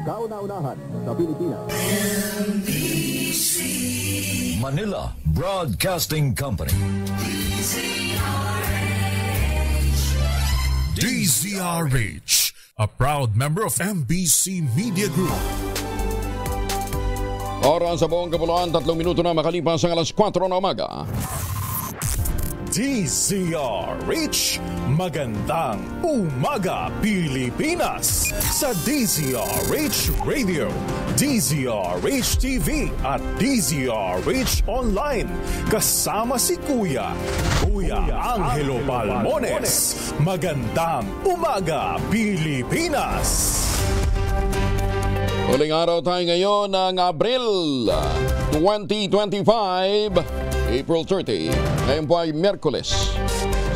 kauna-unahan sa Pilipinas. Manila Broadcasting Company. DZRH, a proud member of MBC Media Group. Oras sa buong kapuluan, 3 minuto na makalipas ang alas 4 na umaga. DZRH, magandang umaga Pilipinas sa DZRH Radio, DZRH TV at DZRH Online. Kasama si Kuya Angelo Palmones. Magandang umaga Pilipinas. Huling araw tayo ngayon ng Abril 2025. April 30. Ngayon po ay Miyerkules.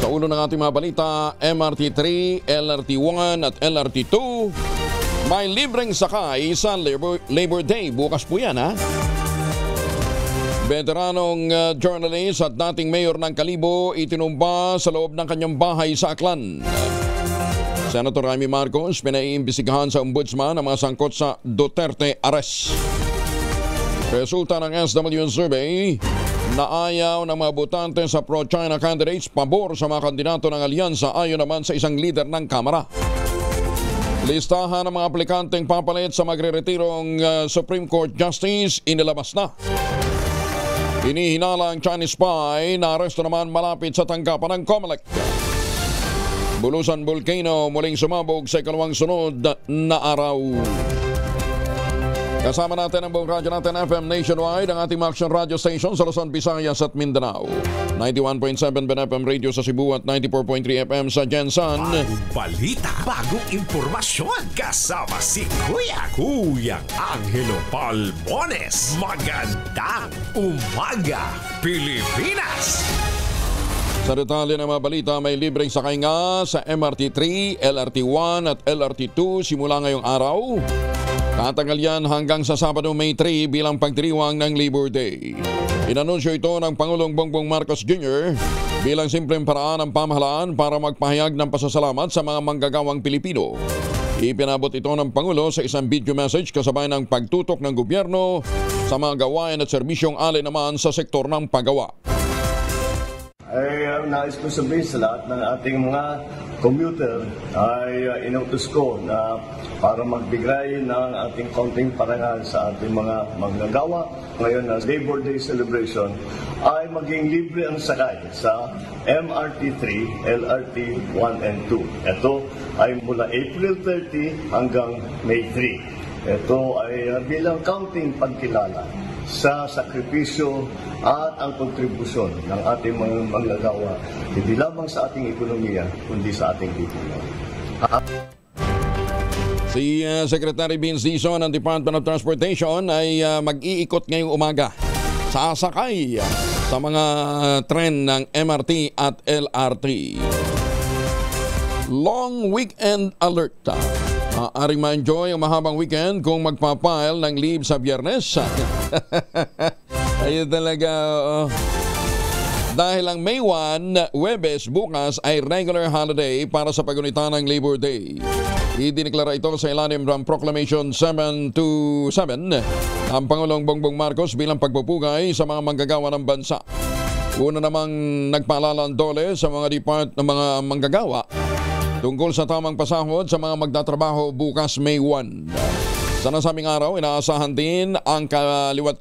Sa ulo ng ating mga balita, MRT3, LRT1 at LRT2 may libreng sakay sa Labor Day. Bukas po yan, ha? Veteranong journalist at dating mayor ng Kalibo itinumba sa loob ng kanyang bahay sa Aklan. Senator Jaime Marcos pinaiimbestigahan sa ombudsman ang mga sangkot sa Duterte arrest. Resulta ng SWN survey na ayaw ng mga botante sa pro-China candidates pabor sa mga kandidato ng alyansa ayon naman sa isang leader ng Kamara. Listahan ng mga aplikanteng papalit sa magreretirong Supreme Court Justice inilabas na. Hinihinala ang Chinese spy na aresto naman malapit sa tanggapan ng COMELEC. Bulusan Volcano muling sumabog sa ikalawang sunod na araw. Kasama natin ang buong radyo natin FM nationwide, ang ating action radio station sa Luzon, Visayas at Mindanao. 91.7 FM radio sa Cebu at 94.3 FM sa Jensan. Bagong balita, bagong impormasyon. Kasama si Kuya Angelo Palmones. Magandang umaga Pilipinas. Sa detalye ng mga balita, may libreng sakay nga sa MRT3, LRT1 at LRT2 simula ngayong araw. Tatagal yan hanggang sa Sabado, May 3 bilang pagdiriwang ng Labor Day. Inanunsyo ito ng Pangulong Bongbong Marcos Jr. bilang simpleng paraan ng pamahalaan para magpahayag ng pasasalamat sa mga manggagawang Pilipino. Ipinabot ito ng Pangulo sa isang video message kasabay ng pagtutok ng gobyerno sa mga gawain at serbisyong alin naman sa sektor ng paggawa. Ay nais ko sabihin sa lahat ng ating mga commuter ay inutos ko na para magbigay ng ating konting parangal sa ating mga manggagawa. Ngayon na Labor Day celebration ay maging libre ang sakay sa MRT3, LRT 1 and 2. Ito ay mula April 30 hanggang May 3. Ito ay bilang counting pagkilala sa sakripisyo at ang kontribusyon ng ating mga manggagawa, hindi lamang sa ating ekonomiya, kundi sa ating lipunan. Si Secretary Vince Dizon ng Department of Transportation ay mag-iikot ngayong umaga. Sasakay sa mga tren ng MRT at LRT. Long weekend alert. Maaring ma-enjoy ang mahabang weekend kung magpapile ng leave sa Biyernes. Ayun talaga. Dahil ang May 1, Huwebes, bukas ay regular holiday para sa pagunita ng Labor Day. Idineklara ito sa ilalim ng Proclamation 727 ang Pangulong Bongbong Marcos bilang pagpupugay sa mga manggagawa ng bansa. Una namang nagpaalala ang DOLE sa mga mga manggagawa tungkol sa tamang pasahod sa mga magtatrabaho bukas May 1. Sa nasabing araw, inaasahan din ang kaliwat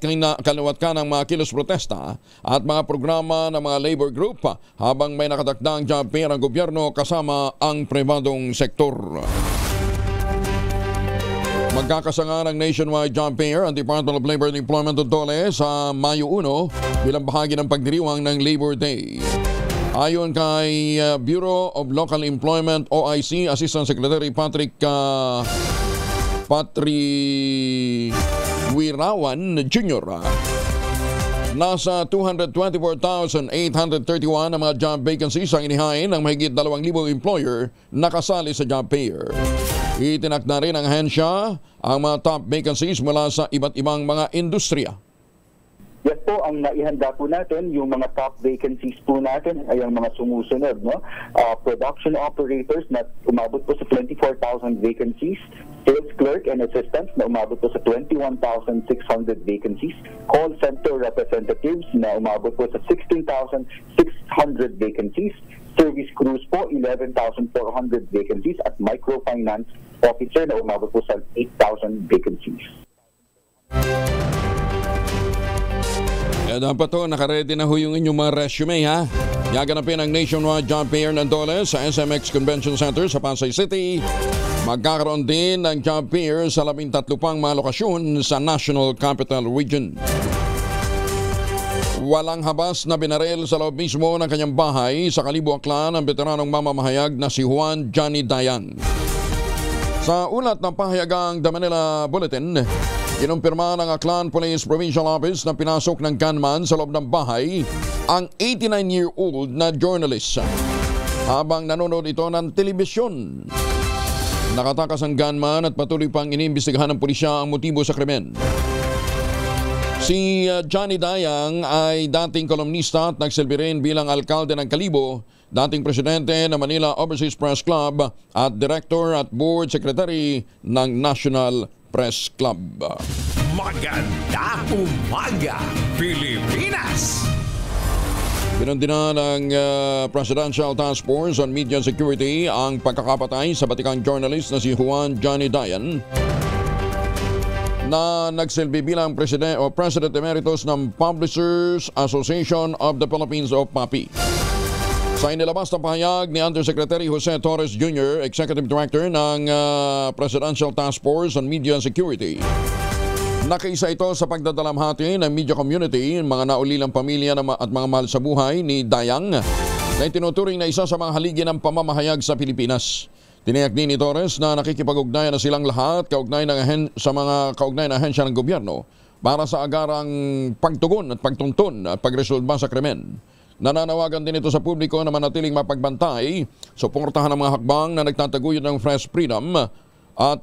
ka ng mga kilos protesta at mga programa ng mga labor group habang may nakatakdang job fair ang gobyerno kasama ang pribadong sektor. Magkakasanga ng nationwide job fair ang Department of Labor and Employment o DOLE sa Mayo 1 bilang bahagi ng pagdiriwang ng Labor Day. Ayon kay Bureau of Local Employment OIC Assistant Secretary Patrick Wirawan Jr. Nasa 224,831 ang mga job vacancies ang inihain ng mahigit 2,000 employer na kasali sa job fair. Itinakda rin ng ahensya ang mga top vacancies mula sa iba't ibang mga industriya. Yes po, ang naihanda po natin, yung mga top vacancies po natin ay ang mga sumusunod, no? Production operators na umabot po sa 24,000 vacancies, sales clerk and assistants na umabot po sa 21,600 vacancies, call center representatives na umabot po sa 16,600 vacancies, service crews po 11,400 vacancies, at microfinance officer na umabot po sa 8,000 vacancies. Dapat to, nakaredy na ho yung inyong mga resume, ha? Gaganapin ang nationwide job fair ng DOLE sa SMX Convention Center sa Pasay City. Magkakaroon din ng job fair sa 13 pang mga lokasyon sa National Capital Region. Walang habas na binaril sa loob mismo ng kanyang bahay sa Kalibo, Aklan ang veteranong mamamahayag na si Juan Johnny Dayang. Sa ulat ng pahayagang The Manila Bulletin, kinumpirma ng Aklan Police Provincial Office na pinasok ng gunman sa loob ng bahay ang 89-year-old na journalist habang nanonood ito ng telebisyon. Nakatakas ang gunman at patuloy pang iniimbestigahan ng pulisya ang motibo sa krimen. Si Johnny Dayang ay dating kolumnista at nagsilbi rin bilang alkalde ng Kalibo, dating presidente ng Manila Overseas Press Club at director at board secretary ng National Press Club. Maganda umaga, Pilipinas! Pinundina ng Presidential Task Force on Media Security ang pagkakapatay sa batikang journalist na si Juan Johnny Dayang na nagsilbi bilang President Emeritus ng Publishers Association of the Philippines o PAPI. Sa inilabas na pahayag ni Undersecretary Jose Torres Jr., Executive Director ng Presidential Task Force on Media Security, nakaisa ito sa pagdadalamhati ng media community, mga naulilang pamilya at mga mahal sa buhay ni Dayang na itinuturing na isa sa mga haligi ng pamamahayag sa Pilipinas. Tiniyak din ni Torres na nakikipag-ugnayan na silang lahat sa mga kaugnay na ahensya ng gobyerno para sa agarang pagtugon at pagtuntun at pagresolba sa krimen. Nananawagan din ito sa publiko na manatiling mapagbantay, suportahan ang mga hakbang na nagtataguyod ng press freedom at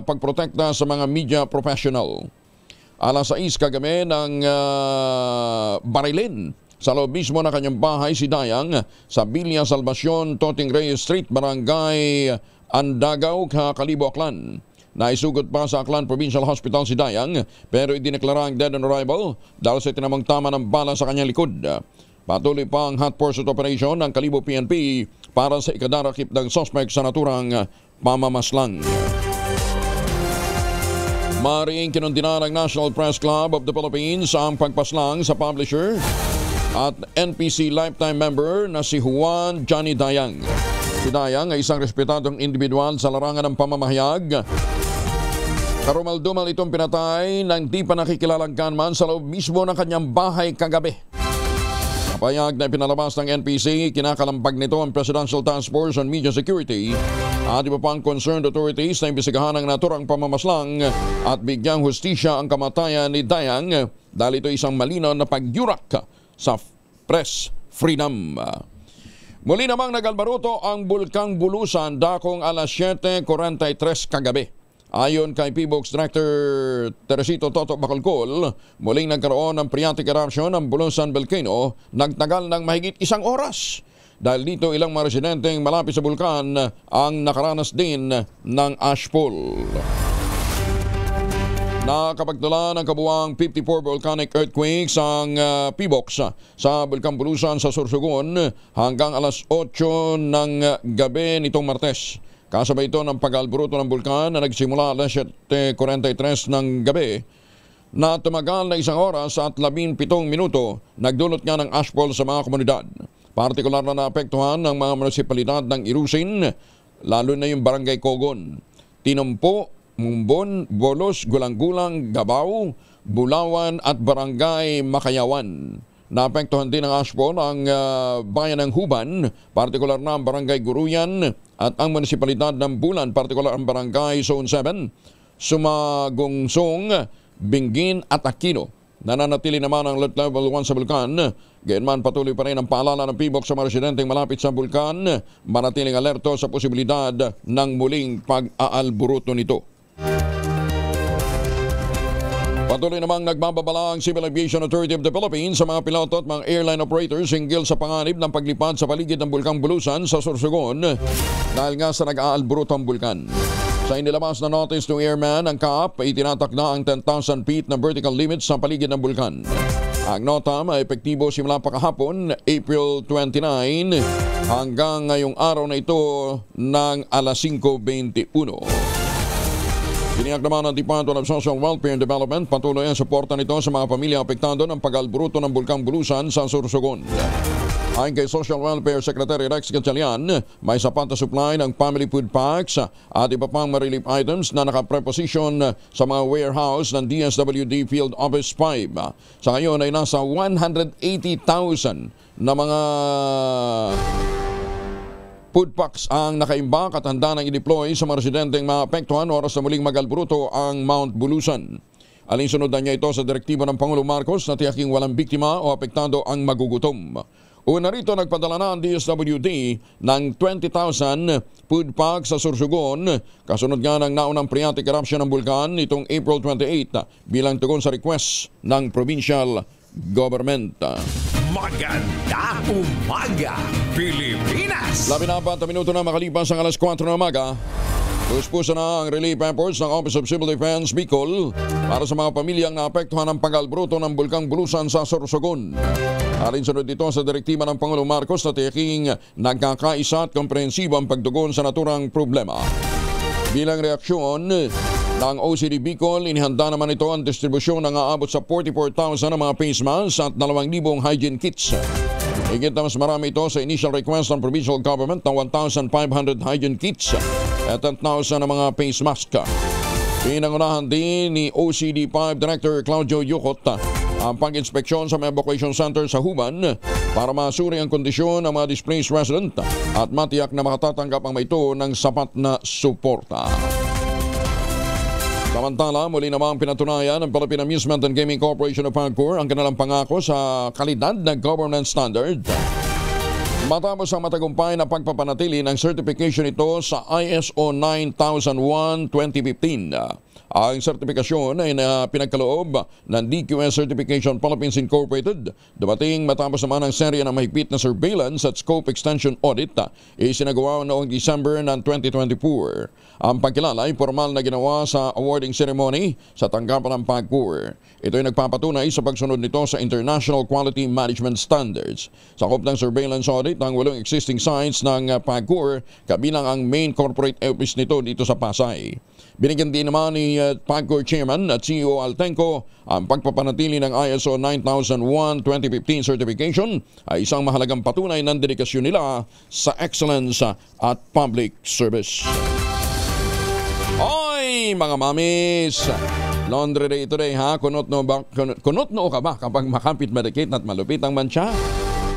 pagprotekta sa mga media professional. Alas 6 kagabi ng barilin sa loob mismo ng kanyang bahay si Dayang sa Villa Salvacion, Toting Reyes Street, Barangay Andagaw, Kalibo, Aklan. Naisugot pa sa Aklan Provincial Hospital si Dayang pero idineklara ang dead on arrival dahil sa tinamang tama ng bala sa kanyang likod. Patuloy pa ang hot pursuit operation ng Kalibo PNP para sa ikadarakip ng suspect sa naturang pamamaslang. Mariing kinundina ng National Press Club of the Philippines ang pagpaslang sa publisher at NPC lifetime member na si Juan Johnny Dayang. Si Dayang ay isang respetadong individual sa larangan ng pamamahayag. Karumal-dumal itong pinatay ng di pa nakikilalang gunman sa loob mismo ng kanyang bahay kagabi. Payag na pinalabas ng NPC, kinakalambag nito ang Presidential Task Force on Media Security at iba pang concerned authorities na imbestigahan ang naturang pamamaslang at bigyang hustisya ang kamatayan ni Dayang dahil ito isang malinaw na pagyurak sa press freedom. Muli namang nagalbaruto ang Bulkang Bulusan dakong alas 7:43 kagabi. Ayon kay PBOX Director Teresito Toto Bacolcol, muling nagkaroon ng phreatic eruption ng Bulusan Volcano, nagtagal ng mahigit 1 oras. Dahil dito ilang mga residenteng malapit sa bulkan ang nakaranas din ng ashfall. Nakapagtala ng kabuuang 54 volcanic earthquakes ang PBOX sa Bulkang Bulusan sa Sorsogon hanggang alas 8 ng gabi nitong Martes. Kasabay ito ng pag-alburuto ng bulkan na nagsimula alas 7:43 ng gabi na tumagal na 1 oras at 17 minuto, nagdulot nga ng ashfall sa mga komunidad. Partikular na naapektuhan ng mga munisipalidad ng Irusin, lalo na yung Barangay Cogon, Tinumpo, Mumbon, Bolos, Gulang-Gulang, Gabao, Bulawan at Barangay Makayawan. Naapektuhan din ng ashfall ang bayan ng Huban, partikular na ang Barangay Guruyan at ang munisipalidad ng Bulan, partikular ang Barangay Zone 7, Sumagungsong, Bingin at Aquino. Nananatili naman ang alert level 1 sa bulkan. Gayunman patuloy pa rin ang paalala ng PBOX sa mga residenteng malapit sa bulkan, manatiling alerto sa posibilidad ng muling pag-aalburuto nito. Patuloy namang nagbababala ang Civil Aviation Authority of the Philippines sa mga piloto at mga airline operators hinggil sa panganib ng paglipad sa paligid ng Bulkang Bulusan sa Sorsogon dahil nga sa nag-aalborotong bulkan. Sa inilabas na notice to airman, ang CAAP ay tinatakda ang 10,000 feet na vertical limit sa paligid ng bulkan. Ang nota ay epektibo simula pa kahapon, April 29, hanggang ngayong araw na ito ng alas 5:21. Tiniyak naman ng Department of Social Welfare and Development patuloy ang suporta nito sa mga pamilya apektado ng pag-alboruto ng Bulkang Bulusan sa Sorsogon. Ayon kay Social Welfare Secretary Rex Gatchalian, may sapat na supply ng family food packs at iba pang relief items na nakapreposition sa mga warehouse ng DSWD Field Office 5. Sa ngayon ay nasa 180,000 na mga food packs ang nakaimbak at handa nang i-deploy sa mga residenteng maapektuhan oras na muling mag-alboruto ang Mount Bulusan. Alinsunod na niya ito sa direktiba ng Pangulong Marcos na tiyaking walang biktima o apektado ang magugutom. Una rito, nagpadala na ang DSWD ng 20,000 food packs sa Sorsogon, kasunod nga ng naunang phreatic eruption ng bulkan nitong April 28 bilang tugon sa request ng provincial government. Magandang umaga, Pilipinas! 14 minuto na makalipas ang alas 4 ng umaga. Puspuso na ang relief efforts ng Office of Civil Defense Bicol para sa mga pamilyang naapektuhan ng pag-alboruto ng Bulkang Bulusan sa Sorsogon. Alinsunod dito sa direktiba ng Pangulong Marcos na tiyaking nagkakaisa at komprehensibo ang pagtugon sa naturang problema. Bilang reaksyon ng OCD Bicol, inihanda naman ito ang distribusyon ng aabot sa 44,000 na mga face masks at 2,000 hygiene kits. Higit na mas marami ito sa initial request ng provincial government ng 1,500 hygiene kits at 10,000 na mga face mask. Pinangunahan din ni OCD5 Director Claudio Yucot ang pag-inspeksyon sa mga evacuation center sa Huban para masuri ang kondisyon ng mga displaced resident at matiyak na makatatanggap ang ito ng sapat na suporta. Samantala, muli namang pinatunayan ng Philippine Amusement and Gaming Corporation of PAGCOR ang kanilang pangako sa kalidad ng governance standard. Matapos ang matagumpay na pagpapanatili ng certification ito sa ISO 9001:2015. Ang sertifikasyon ay pinagkaloob ng DQS Certification Philippines Incorporated. Dumating matapos naman ang serye ng mahigpit na surveillance at scope extension audit isinagawa noong December ng 2024. Ang pagkilala ay formal na ginawa sa awarding ceremony sa tanggapan ng PAGCOR. Ito ay nagpapatunay sa pagsunod nito sa International Quality Management Standards. Sakop ng surveillance audit ang 8 existing sites ng PAGCOR kabilang ang main corporate office nito dito sa Pasay. Binigyan din naman ni PAGCOR Chairman at CEO Altenco ang pagpapanatili ng ISO 9001:2015 certification ay isang mahalagang patunay ng dedikasyon nila sa excellence at public service. Oy, mga mamis! Laundry Day today ha? Kunot noo ka ba kapag makapit, madikit at malupit ang mancha?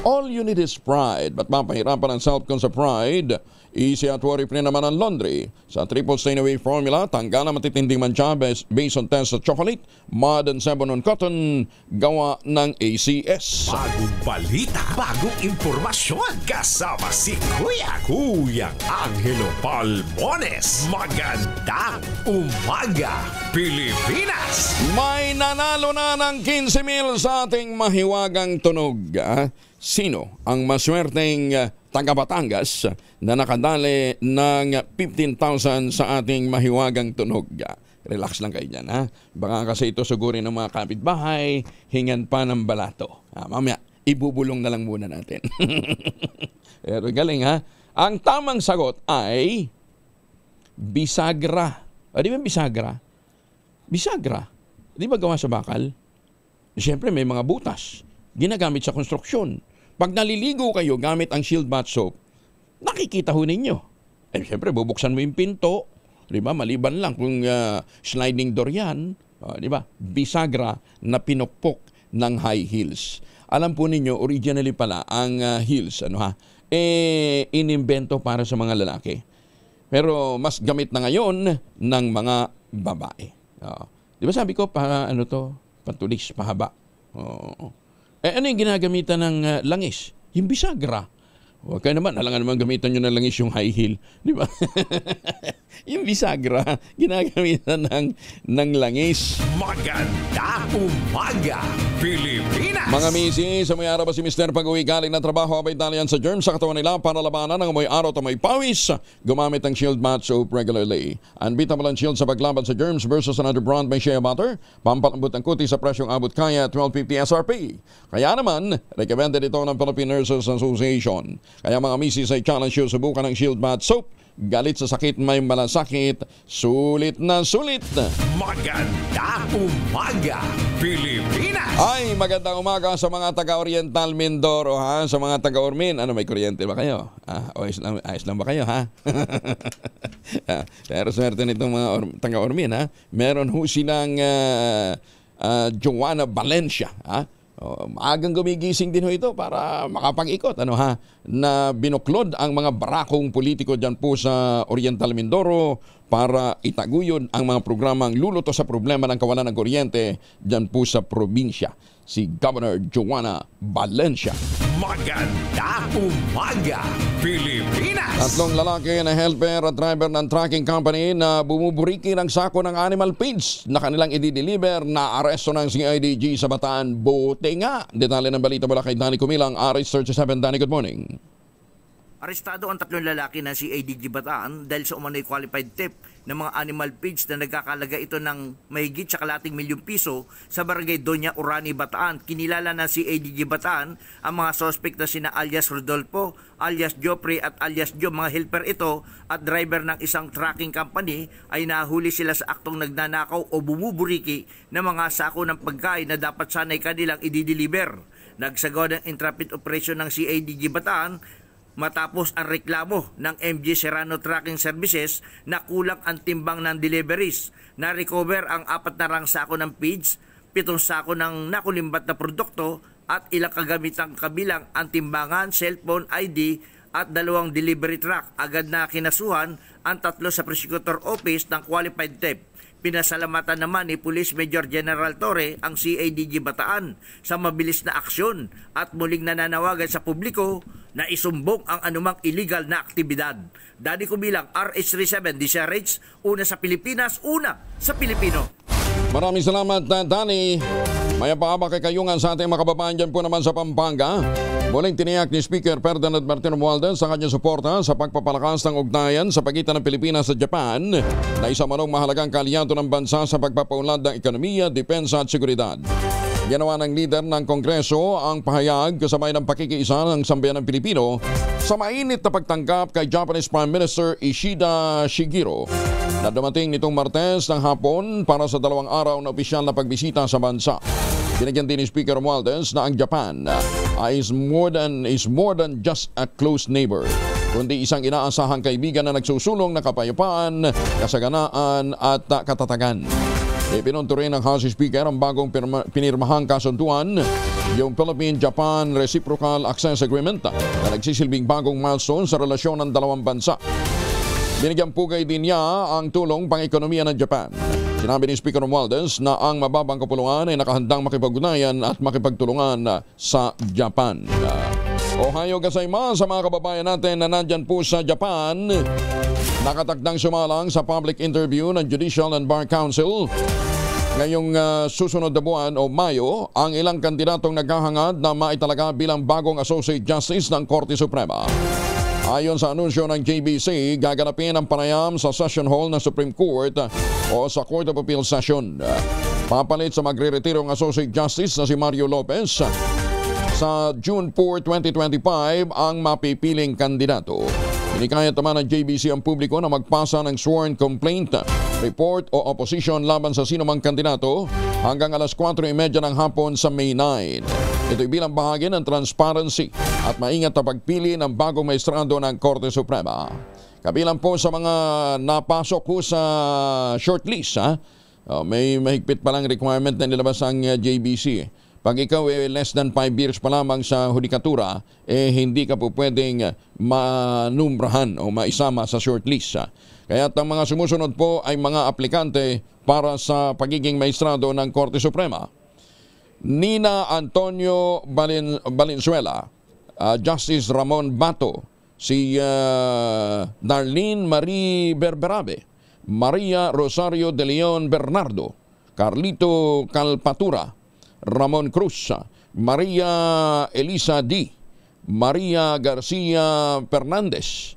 All you need is pride. Ba't mapahirapan ang self-con sa pride? Easy at worry-free naman ang laundry. Sa triple stain-away formula, tanggal na matitinding mancha based on test sa chocolate, mud and sebon on cotton, gawa ng ACS. Bagong balita, bagong impormasyon, kasama si Kuyang Angelo Palmones. Magandang umaga, Pilipinas! May nanalo na ng 15,000 sa ating mahiwagang tunog. Sino ang maswerteng taga Batangas na nakadali ng 15,000 sa ating mahiwagang tunog? Relax lang kayo dyan, ha? Baka kasi ito sugurin ng mga kapitbahay, hingan pa ng balato. Mamaya, ibubulong na lang muna natin. Pero galing, ha? Ang tamang sagot ay bisagra. Di ba bisagra? Bisagra. Di ba gawa sa bakal? Siyempre, may mga butas. Ginagamit sa konstruksyon. Pag naliligo kayo gamit ang Shield Bath Soap, nakikita ho ninyo. Siyempre, bubuksan mo yung pinto. Di ba? Maliban lang kung sliding door yan. Di ba? Bisagra na pinukpok ng high heels. Alam po ninyo, originally pala, ang heels, inimbento para sa mga lalaki. Pero mas gamit na ngayon ng mga babae. Di ba sabi ko, patulis, pahaba. Ano yung ginagamitan ng langis? Yung bisagra. Huwag kayo naman, alangan naman gamitan nyo na langis yung high heel. Di ba? Yung bisagra, ginagamitan ng langis. Magandang umaga, Pilipinas! Mga misi, sa may araw ba si Mr. pag-uwi galing na trabaho, abay dalian sa germs sa katawan nila para labanan ng amoy araw at amoy pawis. Gumamit ng Shield Matte Soap regularly. Unbeatable ang Shield sa paglaban sa germs versus another brand by Shea Butter. Pampalambot ng kuti sa presyong abot kaya 12.50 SRP. Kaya naman, recommended ito ng Philippine Nurses Association. Kaya mga misis ay challenge you, subukan ng Shield Matte Soap. Galit sa sakit, may malasakit, sulit na sulit. Magandang umaga, Pilipinas! Ay, magandang umaga sa mga taga-Oriental Mindoro, ha? Sa mga taga-Ormin. Ano, may kuryente ba kayo? Ayos lang ba kayo, ha? Pero swerte nitong mga taga-Ormin, ha? Meron ho silang Joanna Valencia, ha? Maagang gumigising din ho ito para makapag-ikot na binuklod ang mga barakong politiko dyan po sa Oriental Mindoro para itaguyod ang mga programang luluto sa problema ng kawalan ng kuryente dyan po sa probinsya. Si Governor Joanna Valencia. Magandang umaga, Pilipinas! Tatlong lalaki na helper at driver ng trucking company na bumuburiki ng sako ng animal feeds na kanilang i-deliver na aresto ng CIDG sa Bataan. Buti nga. Detalye ng balita mula kay Danny Kumilang, RH37. Danny, good morning. Arestado ang tatlong lalaki ng CIDG Bataan dahil sa umano'y qualified tip ng mga animal feeds na nagkakalaga ito ng mahigit sa ₱1 milyong sa barangay Doña Urani, Bataan. Kinilala ng CIDG Bataan ang mga suspect na sina alias Rodolfo, alias Joffrey at alias Joe. Mga helper ito at driver ng isang trucking company ay nahuli sila sa aktong nagnanakaw o bumuburiki ng mga sako ng pagkain na dapat sanay kanilang i-deliver. Nagsagawa ng intrapid operation ng CIDG Bataan matapos ang reklamo ng MG Serrano Trucking Services na kulang ang timbang ng deliveries. Na-recover ang 4 na rang sako ng feeds, 7 sako ng nakulimbat na produkto at ilang kagamitang kabilang ang timbangan, cellphone, ID at 2 delivery truck. Agad na kinasuhan ang 3 sa Prosecutor Office ng Qualified Theft. Pinasalamatan naman ni Police Major General Torre ang CIDG Bataan sa mabilis na aksyon at muling nananawagan sa publiko na isumbong ang anumang illegal na aktibidad. Danny Kumilang, RH37, DCRH, una sa Pilipinas, una sa Pilipino. Maraming salamat, Danny. May pahabang kay kayungan sa ating mga kababayan dyan po naman sa Pampanga. Muling tiniyak ni Speaker Ferdinand Martin Romualdez sa kanyang suporta sa pagpapalakas ng ugnayan sa pagitan ng Pilipinas at Japan na isa manong mahalagang kaaliado ng bansa sa pagpapaunlad ng ekonomiya, depensa at seguridad. Ginawa ng leader ng Kongreso ang pahayag kasabay ng pakikiisa ng sambayanang Pilipino sa mainit na pagtanggap kay Japanese Prime Minister Ishida Shigeru na dumating nitong Martes ng hapon para sa 2 araw na opisyal na pagbisita sa bansa. Binigyan din ni Speaker Romualdez na ang Japan is more than just a close neighbor, kundi isang inaasahang kaibigan na nagsusulong ng kapayapaan, kasaganaan at katatagan. Ipinunto rin ng House Speaker ang bagong pinirmahang kasunduan, yung Philippine-Japan Reciprocal Access Agreement na nagsisilbing bagong milestone sa relasyon ng dalawang bansa. Binigyan pugay din niya ang tulong pang-ekonomiya ng Japan. Sinabi ni Speaker Romualdez na ang mababang kapulungan ay nakahandang makipag-ugnayan at makipagtulungan sa Japan. Ohayo gozaimasu sa mga kababayan natin na nandyan po sa Japan. Nakatakdang sumalang sa public interview ng Judicial and Bar Council ngayong susunod na buwan o Mayo ang ilang kandidatong naghahangad na maitalaga bilang bagong Associate Justice ng Korte Suprema. Ayon sa anunsyo ng JBC, gaganapin ang panayam sa Session Hall ng Supreme Court o sa Court of Appeal Session. Papalit sa magre-retirong Associate Justice na si Mario Lopez sa June 4, 2025 ang mapipiling kandidato. Inikayat naman ng JBC ang publiko na magpasa ng sworn complaint, report o opposition laban sa sinumang kandidato hanggang alas 4:30 ng hapon sa May 9. Ito'y bilang bahagi ng transparency at maingat na pagpili ng bagong maestrado ng Korte Suprema. Kabilang po sa mga napasok po sa shortlist, may mahigpit palang requirement na nilabas ang JBC. Pag ikaw less than 5 years pa lamang sa hudikatura, hindi ka po pwedeng manumbrahan o maisama sa shortlist. Kaya ang mga sumusunod po ay mga aplikante para sa pagiging maestrado ng Korte Suprema. Nina Antonio Valenzuela, Justice Ramon Bato, si Darlene Marie Berberabe, Maria Rosario de Leon Bernardo, Carlito Calpatura, Ramon Cruz, Maria Elisa D, Maria Garcia Fernandez,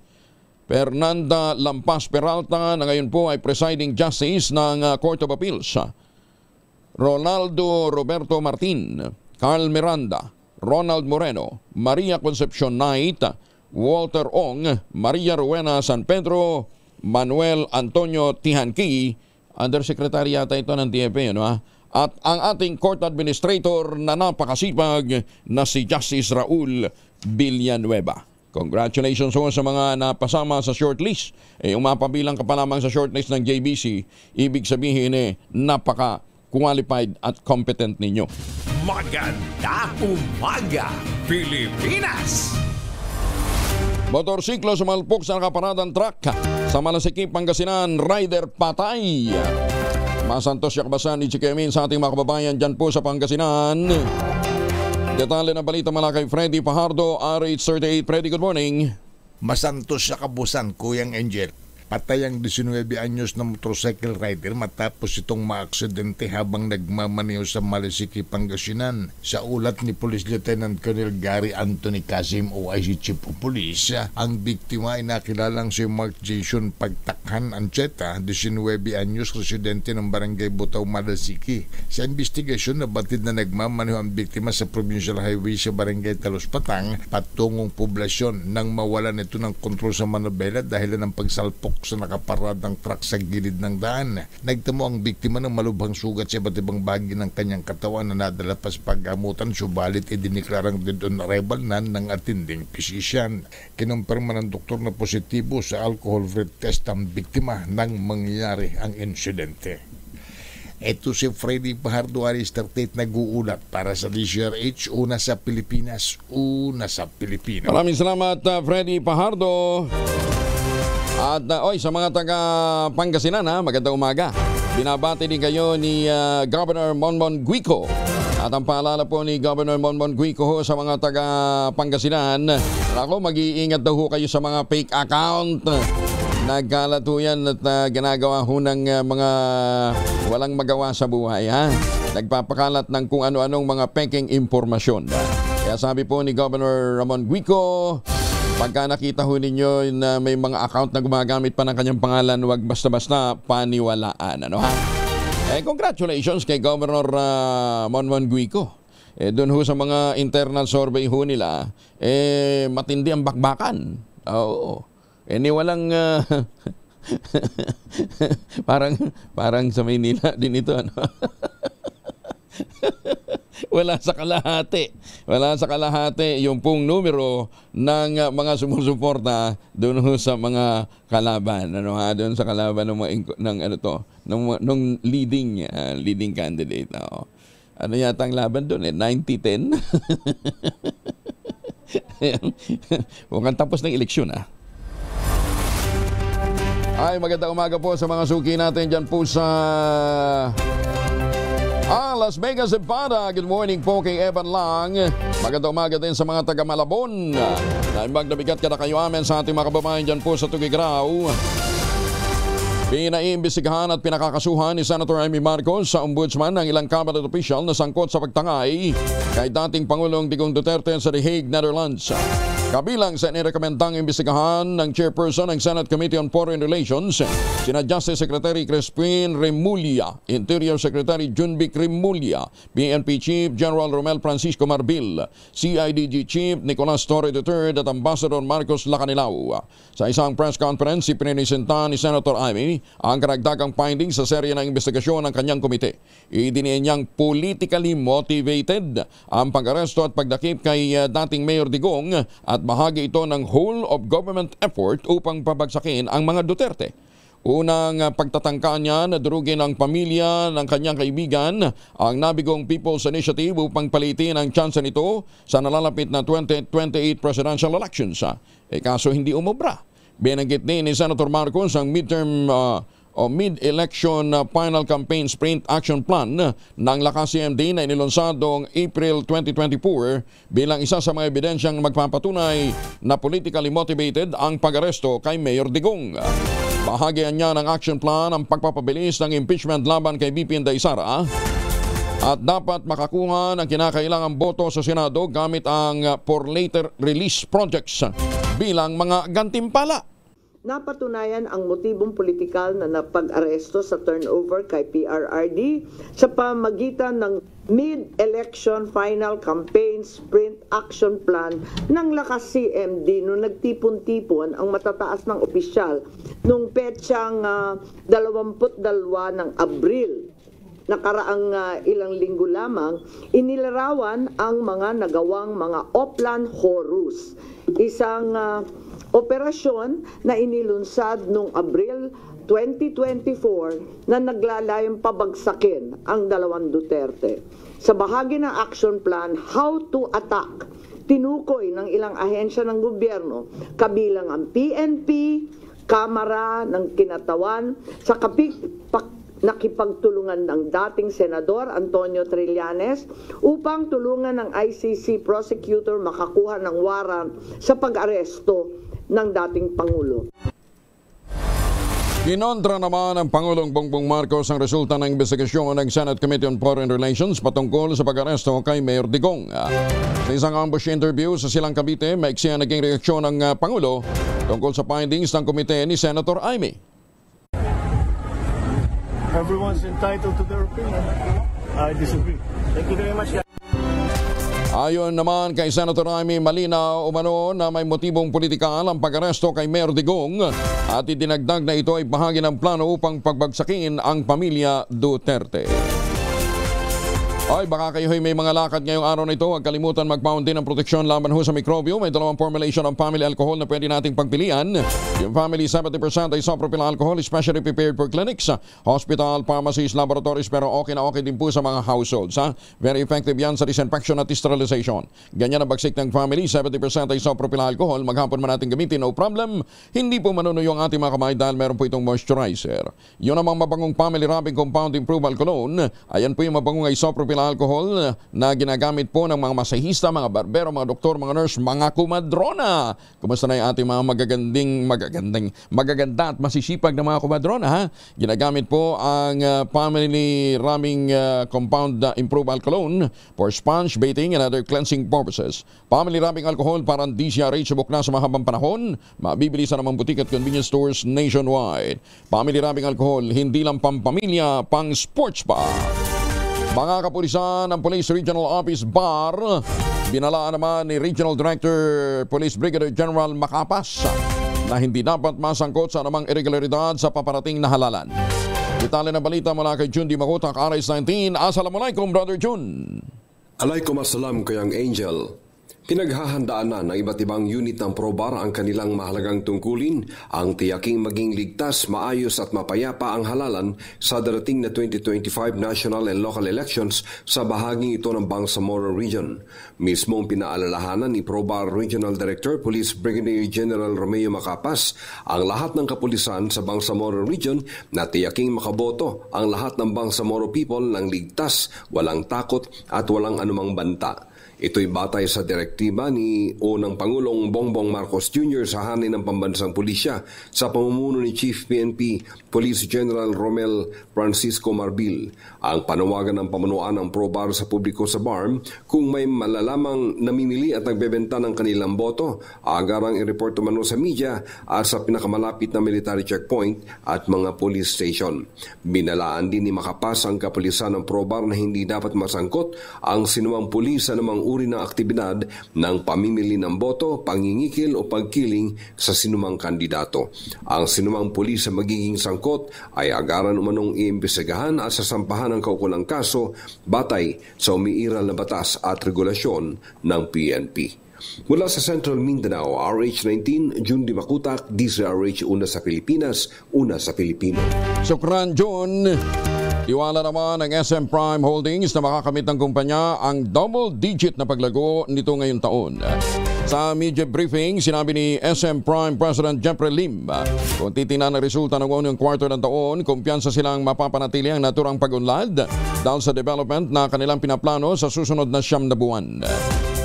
Fernanda Lampas Peralta na ngayon po ay presiding justice ng Court of Appeals, Ronaldo Roberto Martin, Carl Miranda, Ronald Moreno, Maria Concepcion Knight, Walter Ong, Maria Rowena San Pedro, Manuel Antonio Tihanki, Undersecretary yata ito ng DFA, at ang ating court administrator na napakasipag na si Justice Raul Villanueva. Congratulations po sa mga napasama sa shortlist. Umapabilang ka pa lamang sa shortlist ng JBC, ibig sabihin napaka-qualified at competent ninyo. Maganda umaga, Pilipinas! Motorsiklo sumalpok sa nakaparadang truck sa Malasikip, Pangasinan, rider patay. Masantos siya kabasan ni Chikemin sa ating mga kababayan dyan po sa Pangasinan. Detalye ng balita mula kay Freddy Pajardo, RH38. Freddy, good morning. Masantos siya kabusan, Kuyang Angel. Patay ang 19 anyos na motorcycle rider matapos itong maaksidente habang nagmamaneho sa Malisiki, Pangasinan. Sa ulat ni Police Lieutenant Colonel Gary Anthony Casim, OIC Chief of Police, ang biktima ay nakilalang si Mark Jason Pagtakhan Ancheta, 19 anyos, residente ng Barangay Butaw, Malisiki. Sa investigasyon, nabatid na nagmamaneho ang biktima sa Provincial Highway sa Barangay Talos Patang patungong poblasyon nang mawalan ito ng kontrol sa manobela dahil ng pagsalpok sa nakaparadang truck sa gilid ng daan. Nagtamo ang biktima ng malubhang sugat sa iba't ibang bahagi ng kanyang katawan na nadala pa sa paggamutan, subalit idiniklarang dead on arrival na ng attending physician. Kinumpirma ng doktor na positibo sa alcohol free test ang biktima nang mangyari ang insidente. Ito si Freddy Pajardo, RH38, nag-uulat para sa DZRH, una sa Pilipinas, una sa Pilipino. Maraming salamat, Freddy Pajardo. At sa mga taga Pangasinan, magandang umaga. Binabati din kayo ni Governor Monmon Guico. At ang paalala po ni Governor Monmon Guico sa mga taga Pangasinan, mag-iingat daw kayo sa mga fake account. Nagkalat ho yan at ginagawa ho ng mga walang magawa sa buhay. Nagpapakalat ng kung ano-anong mga peking impormasyon. Kaya sabi po ni Governor Ramon Guico, pagka nakita ho ninyo na may mga account na gumagamit pa ng kanyang pangalan, huwag basta-basta paniwalaan. Congratulations kay Governor Monmon Guico. Doon ho sa mga internal survey ho nila, matindi ang bakbakan. Oo. Walang parang sa Maynila din ito, Wala sa kalahati yung pong numero ng mga sumusuporta doon sa mga kalaban, doon sa kalaban ng leading candidate. Ano yata ang laban doon? 90-10. Mukhang tapos ng eleksyon. Ay, magandang umaga po sa mga suki natin dyan po sa Las Vegas, Nevada. Good morning po kay Evan Lang. Magandang umaga din sa mga taga Malabon. Naimbag na bigat ka na kayo amin sa ating mga kababayan dyan po sa Tugigraw. Pinaimbestigahan at pinakakasuhan ni Senator Amy Marcos sa ombudsman ng ilang cabinet official na sangkot sa pagtangay kay dating Pangulong Digong Duterte sa The Hague, Netherlands. Kabilang sa nirekomendang imbestigahan ng chairperson ng Senate Committee on Foreign Relations, sina Justice Secretary Crispin Remulla, Interior Secretary Junvic Remulla, PNP Chief General Romel Francisco Marbil, CIDG Chief Nicolas Torre III at Ambassador Marcos Lacanilao. Sa isang press conference, ipinipresenta ni Senator Amy ang karagdagang findings sa serye ng investigasyon ng kanyang komite. Idiniin niyang politically motivated ang pag-aresto at pagdakip kay dating Mayor Digong at bahagi ito ng whole of government effort upang pabagsakin ang mga Duterte. Unang pagtatangka niya na durugin ang pamilya ng kanyang kaibigan ang nabigong People's Initiative upang palitin ang tsansa nito sa nalalapit na 2028 presidential elections. Kaso hindi umubra. Binanggit din ni Senator Marcos ang midterm o Mid-Election Final Campaign Sprint Action Plan ng Lakas CMD na inilunsad noong April 2024 bilang isa sa mga ebidensyang magpapatunay na politically motivated ang pag-aresto kay Mayor Digong. Bahagian niya ng action plan ang pagpapabilis ng impeachment laban kay VP Inday Sara at dapat makakuha ng kinakailangang boto sa Senado gamit ang for later release projects bilang mga gantimpala. Napatunayan ang motibong politikal na napag-aresto sa turnover kay PRRD sa pamagitan ng Mid-Election Final Campaign Sprint Action Plan ng Lakas CMD nung nagtipon-tipon ang matataas ng opisyal nung petsang 22 ng Abril. Nakaraang ilang linggo lamang, inilarawan ang mga nagawang mga Oplan Horus. Isang operasyon na inilunsad noong Abril 2024 na naglalayong pabagsakin ang dalawang Duterte. Sa bahagi ng action plan, How to Attack, tinukoy ng ilang ahensya ng gobyerno, kabilang ang PNP, Kamara ng Kinatawan, sa nakipagtulungan ng dating Senador Antonio Trillanes upang tulungan ng ICC prosecutor makakuha ng warrant sa pag-aresto ng dating Pangulo. Kinontra naman ng Pangulong Bongbong Marcos ang resulta ng investigasyon ng Senate Committee on Foreign Relations patungkol sa pag-aresto kay Mayor Digong. Sa isang ambush interview sa Silang Cavite, maiksi ang naging reaksyon ng Pangulo tungkol sa findings ng komite ni Senator Aimee. Everyone's entitled to their opinion. I disagree. Thank you very much. Ayon naman kay Senator Aimee, malinaw umano na may motibong politikal ang pag-aresto kay Mayor Digong at idinagdag na ito ay bahagi ng plano upang pagbagsakin ang pamilya Duterte. Ay, baka kayo may mga lakad ngayong araw na ito. Huwag kalimutan mag-pound din ng proteksyon laban ho sa mikrobyo. May dalawang formulation ng family alcohol na pwede nating pagpilian. Yung family 70% isopropyl alcohol, especially prepared for clinics, hospital, pharmacies, laboratories, pero okay na okay din po sa mga households. Very effective yan sa disinfection at sterilization. Ganyan ang bagsik ng family 70% isopropyl alcohol. Maghapon man natin gamitin, no problem. Hindi po manunuyo ang ating mga kamay dahil meron po itong moisturizer. Yun namang mabangong family rubbing compound improved cologne. Ayan po yung mabangong isopropyl alcohol na ginagamit po ng mga masahista, mga barbero, mga doktor, mga nurse, mga kumadrona. Kumusta na yung ating mga magaganda at masisipag na mga kumadrona, ha? Ginagamit po ang family rubbing compound improved cologne for sponge, bathing, and other cleansing purposes. Family rubbing alcohol parang DCRH subok na sa mahabang panahon. Mabibili sa namang butik at convenience stores nationwide. Family rubbing alcohol, hindi lang pampamilya, pang sports pa. Mga kapulisan ng Police Regional Office BAR, binalaan naman ni Regional Director Police Brigadier General Macapas na hindi dapat masangkot sa anumang irregularidad sa paparating na halalan. Detalye ng balita mula kay Jun Di Makutak, RS19. Assalamualaikum, Brother Jun. Alaikum assalam, Kayang Angel. Pinaghahandaan na ng iba't ibang unit ng ProBAR ang kanilang mahalagang tungkulin, ang tiyaking maging ligtas, maayos at mapayapa ang halalan sa darating na 2025 national and local elections sa bahaging ito ng Bangsamoro Region. Mismong pinaalalahanan ni ProBAR Regional Director Police Brigadier General Romeo Macapas ang lahat ng kapulisan sa Bangsamoro Region na tiyaking makaboto ang lahat ng Bangsamoro people ng ligtas, walang takot at walang anumang banta. Ito'y batay sa direktiba ni unang Pangulong Bongbong Marcos Jr. sa hanin ng pambansang pulisya sa pamumuno ni Chief PNP Police General Romel Francisco Marbil. Ang panawagan ng pamunuan ng ProBAR sa publiko sa BARM, kung may malalamang namimili at nagbebenta ng kanilang boto, agarang i-report umano sa media at sa pinakamalapit na military checkpoint at mga police station. Binalaan din ni Macapas ang kapulisan ng ProBAR na hindi dapat masangkot ang sinumang pulis sa namang uri ng aktibidad ng pamimili ng boto, pangingikil o pagkiling sa sinumang kandidato. Ang sinumang pulis sa magiging sangkot ay agaran umanong iimbestigahan at sasampahan ng kaukulang kaso batay sa umiiral na batas at regulasyon ng PNP. Mula sa Central Mindanao, RH19, Jun Di Makutak, DZRH, una sa Pilipinas, una sa Pilipino. Sukran, Jun. Iwala naman ng SM Prime Holdings na makakamit ng kumpanya ang double-digit na paglago nito ngayong taon. Sa media briefing, sinabi ni SM Prime President Jeffrey Lim, kung titingnan ang resulta ng unang quarter ng taon, kumpiyansa silang mapapanatili ang naturang pag-unlad dahil sa development na kanilang pinaplano sa susunod na 9 na buwan.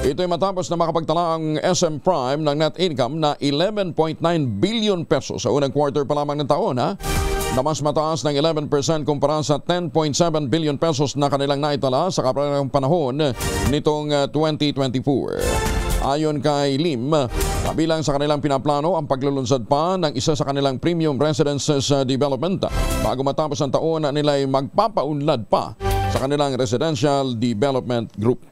Ito ay matapos na makapagtala ang SM Prime ng net income na 11.9 billion pesos sa unang quarter pa lamang ng taon, na mas mataas ng 11% kumpara sa 10.7 billion pesos na kanilang naitala sa kaparehang panahon nitong 2024. Ayon kay Lim, kabilang sa kanilang pinaplano ang paglulunsad pa ng isa sa kanilang premium residences development bago matapos ang taon na nila ay magpapaunlad pa sa kanilang residential development group.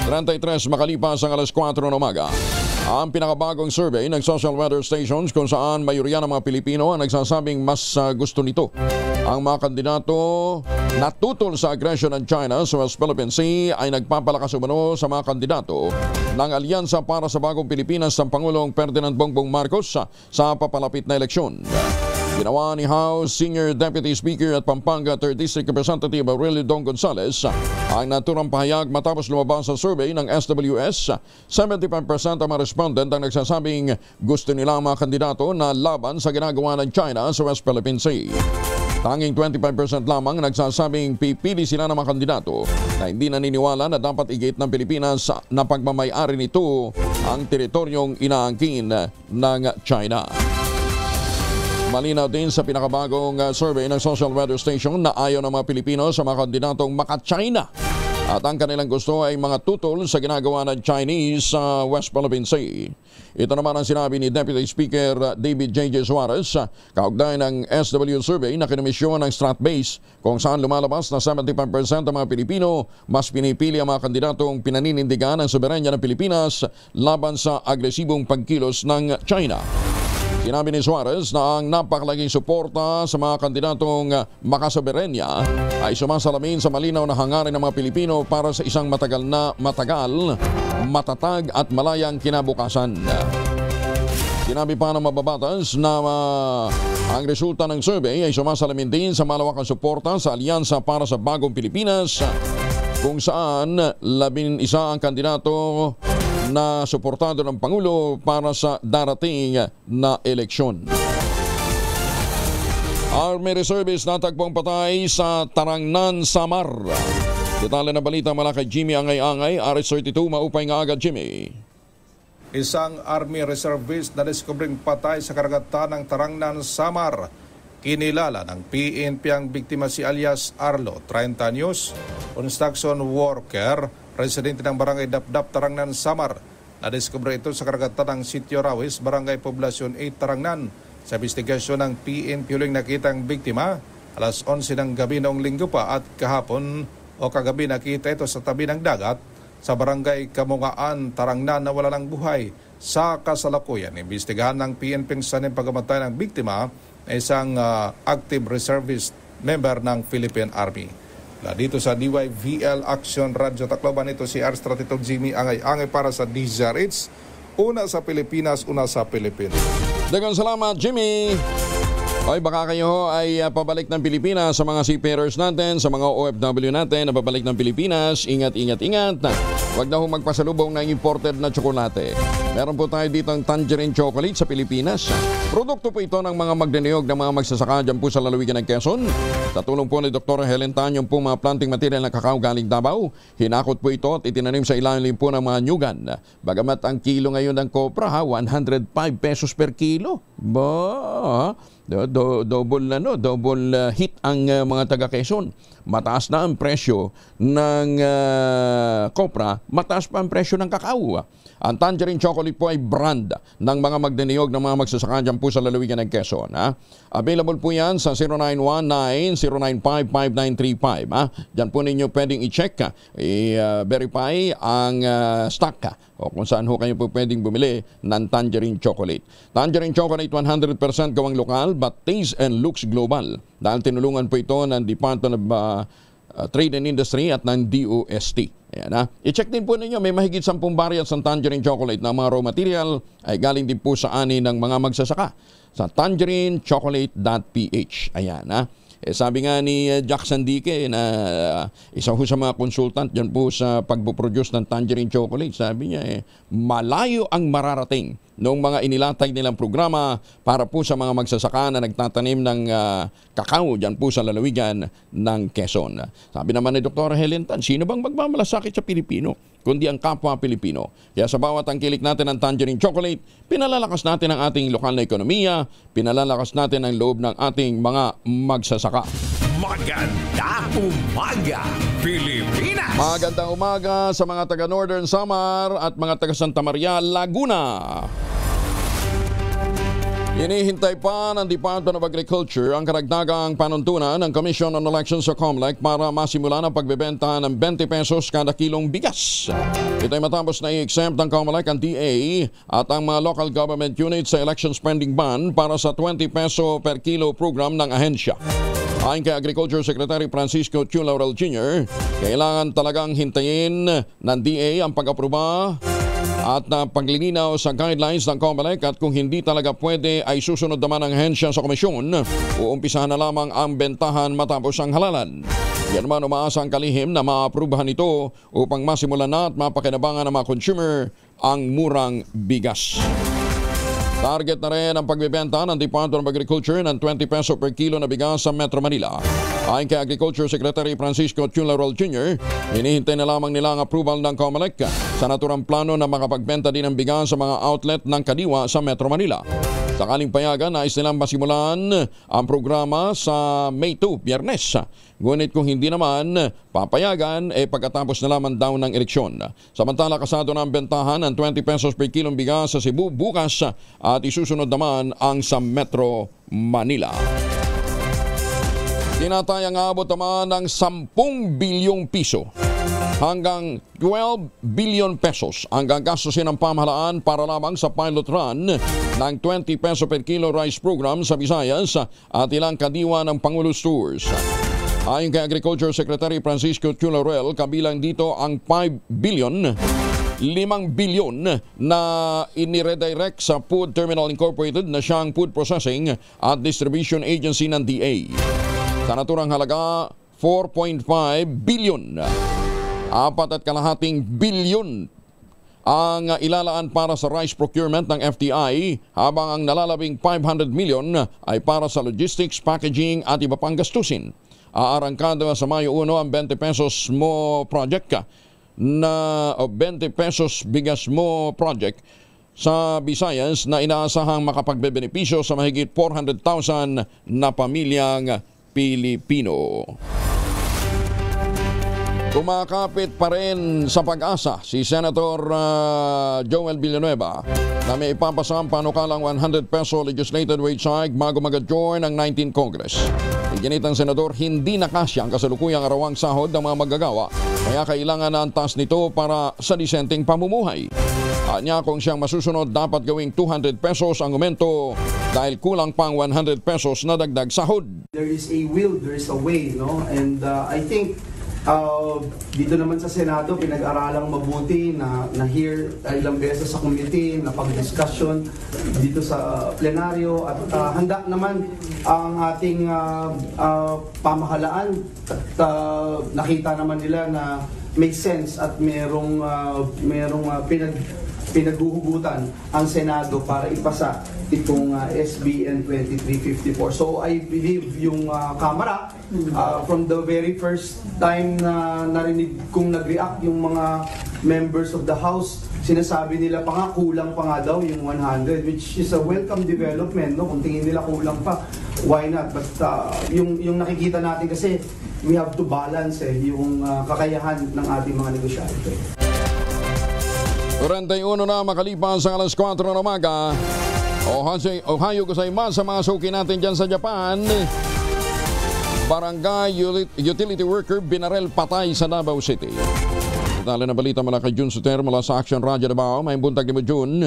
33 makalipas ang alas 4 ng umaga. Ang pinakabagong survey ng social weather stations kung saan mayoriya ng mga Pilipino ang nagsasabing mas gusto nito ang mga kandidato na tutol sa agresyon ng China sa West Philippine Sea ay nagpapalakas umano sa mga kandidato ng Alyansa para sa Bagong Pilipinas ng Pangulong Ferdinand Bongbong Marcos sa papalapit na eleksyon. Ginawa ni House Senior Deputy Speaker at Pampanga 3rd District Representative Aurelio Dong Gonzales ang naturang pahayag matapos lumabas sa survey ng SWS. 75% ang mga respondent ang nagsasabing gusto nila ang mga kandidato na laban sa ginagawa ng China sa West Philippine Sea. Tanging 25% lamang nagsasabing pipili sila ng mga kandidato na hindi naniniwala na dapat igit ng Pilipinas na pagmamay-ari nito ang teritoryong inaangkin ng China. Malinaw din sa pinakabagong survey ng social weather station na ayaw ng mga Pilipino sa mga kandidatong maka-China at ang kanilang gusto ay mga tutol sa ginagawa ng Chinese sa West Philippine Sea. Ito naman ang sinabi ni Deputy Speaker David J.J. Suarez kaugnay ng SW survey na kinomisyon ng Stratbase kung saan lumalabas na 75% ng mga Pilipino mas pinipili ang mga kandidatong pinaninindigan ang soberanya ng Pilipinas laban sa agresibong pagkilos ng China. Sinabi ni Suarez na ang napakalaking suporta sa mga kandidatong makasoberenya ay sumasalamin sa malinaw na hangarin ng mga Pilipino para sa isang matagal, matatag at malayang kinabukasan. Sinabi pa ng mababatas na ang resulta ng survey ay sumasalamin din sa malawakang suporta sa Alyansa para sa Bagong Pilipinas kung saan 11 ang kandidato na suportado ng Pangulo para sa darating na eleksyon. Army Reservists natagpong patay sa Tarangnan, Samar. Detalye na balita mula kay Jimmy Angay-Angay, RH32, maupay nga agad Jimmy. Isang Army Reservist na diskubring patay sa karagatan ng Tarangnan, Samar. Kinilala ng PNP ang biktima si alias Arlo, 30 anyos, construction worker, residente ng Barangay Dapdap, Tarangnan, Samar. Nadiskubre ito sa karagatan ng Sitio Rawis, Barangay Poblasyon 8, Tarangnan. Sa investigasyon ng PNP huling nakita ang biktima alas 11 ng gabi noong linggo pa at kahapon o kagabi nakita ito sa tabi ng dagat sa Barangay Kamungaan, Tarangnan na wala ng buhay. Sa kasalukuyan, imbestigahan ng PNP sa pagkamatay ng biktima na isang active reservist member ng Philippine Army. Dito sa DYVL Action Radio Tacloban, ito si RH32 Jimmy Angay-Angay para sa DZRH. Una sa Pilipinas, una sa Pilipinas. Dagang salamat, Jimmy. Oy, baka kayo ay pabalik ng Pilipinas sa mga seafarers natin, sa mga OFW natin na pabalik ng Pilipinas. Ingat. Huwag na magpasalubong ng imported na tsokolate. Meron po tayo dito ang tangerine chocolate sa Pilipinas. Produkto po ito ng mga magdiniyog ng mga magsasaka dyan po sa lalawigan ng Quezon. Sa tulong po ni Dr. Helen Tanyong po mga planting material ng kakao galing Davao. Hinakot po ito at itinanim sa ilalim po ng mga nyugan. Bagamat ang kilo ngayon ng kopra, 105 pesos per kilo. Double hit ang mga taga Quezon. Mataas na ang presyo ng kopra, mataas pa ang presyo ng kakao. Ang tangerine chocolate po ay brand ng mga magdiniyog ng mga magsasaka dyan po sa lalawigan ng Quezon. Available po yan sa 0919-095-5935. Diyan po ninyo pwedeng i-check, i-verify ang stock o kung saan ho kayo po pwedeng bumili ng tangerine chocolate. Tangerine chocolate 100% gawang lokal but taste and looks global. Dahil tinulungan po ito ng Department of Trade and Industry at ng DOST. Ayan, I-check din po ninyo, may mahigit 10 variants ng tangerine chocolate na mga raw material ay galing din po sa ani ng mga magsasaka sa tangerinechocolate.ph. Ayan, Sabi nga ni Jack Sandique na isa ho sa mga consultant dyan po sa pagpuproduce ng tangerine chocolate, sabi niya malayo ang mararating noong mga inilatag nilang programa para po sa mga magsasaka na nagtatanim ng kakao dyan po sa lalawigan ng Quezon. Sabi naman ni Dr. Helen Tan, sino bang magmamalasakit sa Pilipino kundi ang kapwa Pilipino? Kaya sa bawat tangkilik natin ng tangerine chocolate, pinalalakas natin ang ating lokal na ekonomiya, pinalalakas natin ang loob ng ating mga magsasaka. Magandang umaga, Pilipinas! Magandang umaga sa mga taga Northern Samar at mga taga Santa Maria, Laguna. Hinihintay pa ng Department of Agriculture ang karagdagang panuntunan ng Commission on Elections sa COMELEC para masimula ang pagbebenta ng 20 pesos kada kilong bigas. Ito ay matapos na i-exempt ng COMELEC ang DA at ang mga local government units sa election spending ban para sa 20 peso per kilo program ng ahensya. Ayon kay Agriculture Secretary Francisco Chu Laurel Jr., kailangan talagang hintayin ng DA ang pag-aproba at paglilinaw sa guidelines ng COMELEC at kung hindi talaga pwede ay susunod naman ang ahensya sa komisyon. Uumpisahan na lamang ang bentahan matapos ang halalan. Yan naman umaasa ang kalihim na maaprubahan ito upang masimulan na at mapakinabangan ng mga consumer ang murang bigas. Target na rin ang pagbebenta ng Department of Agriculture ng 20 peso per kilo na bigas sa Metro Manila. Ayon kay Agriculture Secretary Francisco Chu Laurel Jr., hinihintay na lamang nila ang approval ng COMELEC sa naturang plano na makapagbenta din ng bigas sa mga outlet ng Kadiwa sa Metro Manila. Sakaling payagan, nais nilang masimulan ang programa sa May 2, Biyernes. Ngunit kung hindi naman papayagan, pagkatapos na lamang daw ng eleksyon. Samantala, kasado na ang bentahan ng 20 pesos per kilong bigas sa Cebu bukas at isusunod naman ang sa Metro Manila. Tinatayang aabot naman ng 10 bilyong piso hanggang 12 billion pesos ang gagastusin ng pamahalaan para lamang sa pilot run ng 20 peso per kilo rice program sa Visayas at ilang kadiwa ng Pangulo's Tours. Ayon kay Agriculture Secretary Francisco Chu Laurel, kabilang dito ang 5 billion 5 bilyon na iniredirect sa Food Terminal Incorporated na siyang food processing at distribution agency ng DA. Sa naturang halaga, 4.5 billion. 4.5 bilyon ang ilalaan para sa rice procurement ng FTI habang ang nalalabing 500 million ay para sa logistics, packaging at iba pang gastusin. Aarangkada sa Mayo 1 ang 20 pesos mo project na 20 pesos bigas mo project sa Visayas na inaasahang makapagbebenepisyo sa mahigit 400,000 na pamilyang Pilipino. Kumakapit pa rin sa pag-asa si Senator Joel Villanueva na may ipapasa ang panukalang 100 peso legislated wage hike bago mag-adjourn ng 19th Congress. Iginitang senador, hindi nakasya ang kasalukuyang arawang sahod ng mga manggagawa, kaya kailangan na ang taas nito para sa disenteng pamumuhay. Anya kung siyang masusunod, dapat gawing 200 pesos ang aumento dahil kulang pang 100 pesos na dagdag sahod. There is a will, there is a way, no? And I think dito naman sa Senado, pinag-aralang mabuti na hear ilang beses sa committee, na pag-discussion dito sa plenaryo at handa naman ang ating pamahalaan at nakita naman nila na may sense at merong pinaghuhugutan ang Senado para ipasa itong SBN 2354. So I believe yung Kamara, from the very first time na narinig kong nag-react yung mga members of the House, sinasabi nila pa nga, kulang pa nga daw yung 100, which is a welcome development, no? Kung tingin nila kulang pa, why not? But yung nakikita natin kasi, we have to balance yung kakayahan ng ating mga negosyante. 41 na makalipas sa alas 4 ng umaga. Ohayo gozaimasu sa mga suki natin dyan sa Japan. Barangay utility worker binarel patay sa Davao City. Itali na balita mula kay Jun Suter mula sa Action Radio Davao. May buntag ni mo Jun.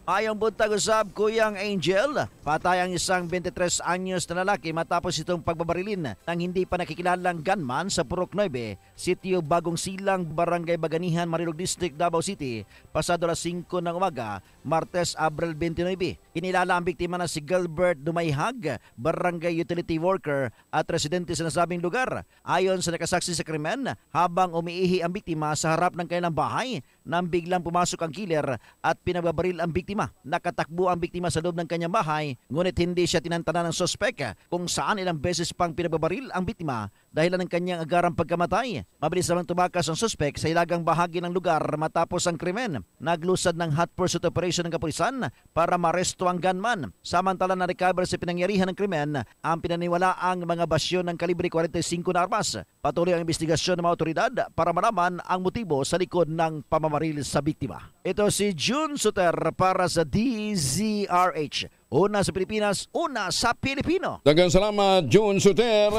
Ayong buntag usab, Kuyang Angel, patay ang isang 23 anyos na lalaki matapos itong pagbabarilin ng hindi pa nakikilalang gunman sa Purok 9, Sitio Bagong Silang, Barangay Baganihan, Marilog District, Davao City, pasado alas 5 ng umaga, Martes, Abril 29. Inilala ang biktima na si Gilbert Dumayhag, barangay utility worker at residente sa nasabing lugar. Ayon sa nakasaksi sa krimen, habang umiihi ang biktima sa harap ng kanilang bahay, nang biglang pumasok ang killer at pinagbabaril ang biktima. Nakatakbo ang biktima sa loob ng kanyang bahay, ngunit hindi siya tinantanan ng sospek kung saan ilang beses pang pinagbabaril ang biktima dahil ng kanyang agarang pagkamatay. Mabilis naman tumakas ang sospek sa ilagang bahagi ng lugar matapos ang krimen. Naglusad ng hot pursuit operation ng kapulisan para maresto ang gunman. Samantala na-recover sa pinangyarihan ng krimen ang pinaniwalaang mga basyo ng kalibre 45 na armas. Patuloy ang investigasyon ng mga otoridad para malaman ang motibo sa likod ng pamamaril sa biktima. Ito si June Suter para sa DZRH. Una sa Pilipinas, una sa Pilipino. Daghang salamat, June Suter.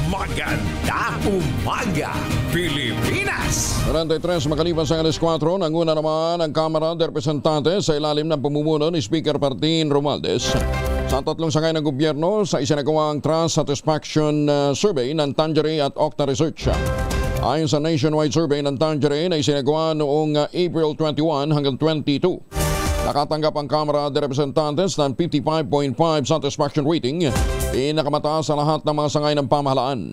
Maganda umaga, Pilipinas! 43 makalipas sa alas 4, nanguna naman ang Kamara de Representantes sa ilalim ng pamumuno ni Speaker Martin Romualdez sa tatlong sakay ng gobyerno sa isinagawang Trust Satisfaction Survey ng Tangeray at Octa Research. Ayon sa nationwide survey ng Tangeray na isinagawa noong April 21 hanggang 22, nakatanggap ang Kamara de Representantes ng 55.5 satisfaction rating, pinakamataas sa lahat ng mga sangay ng pamahalaan.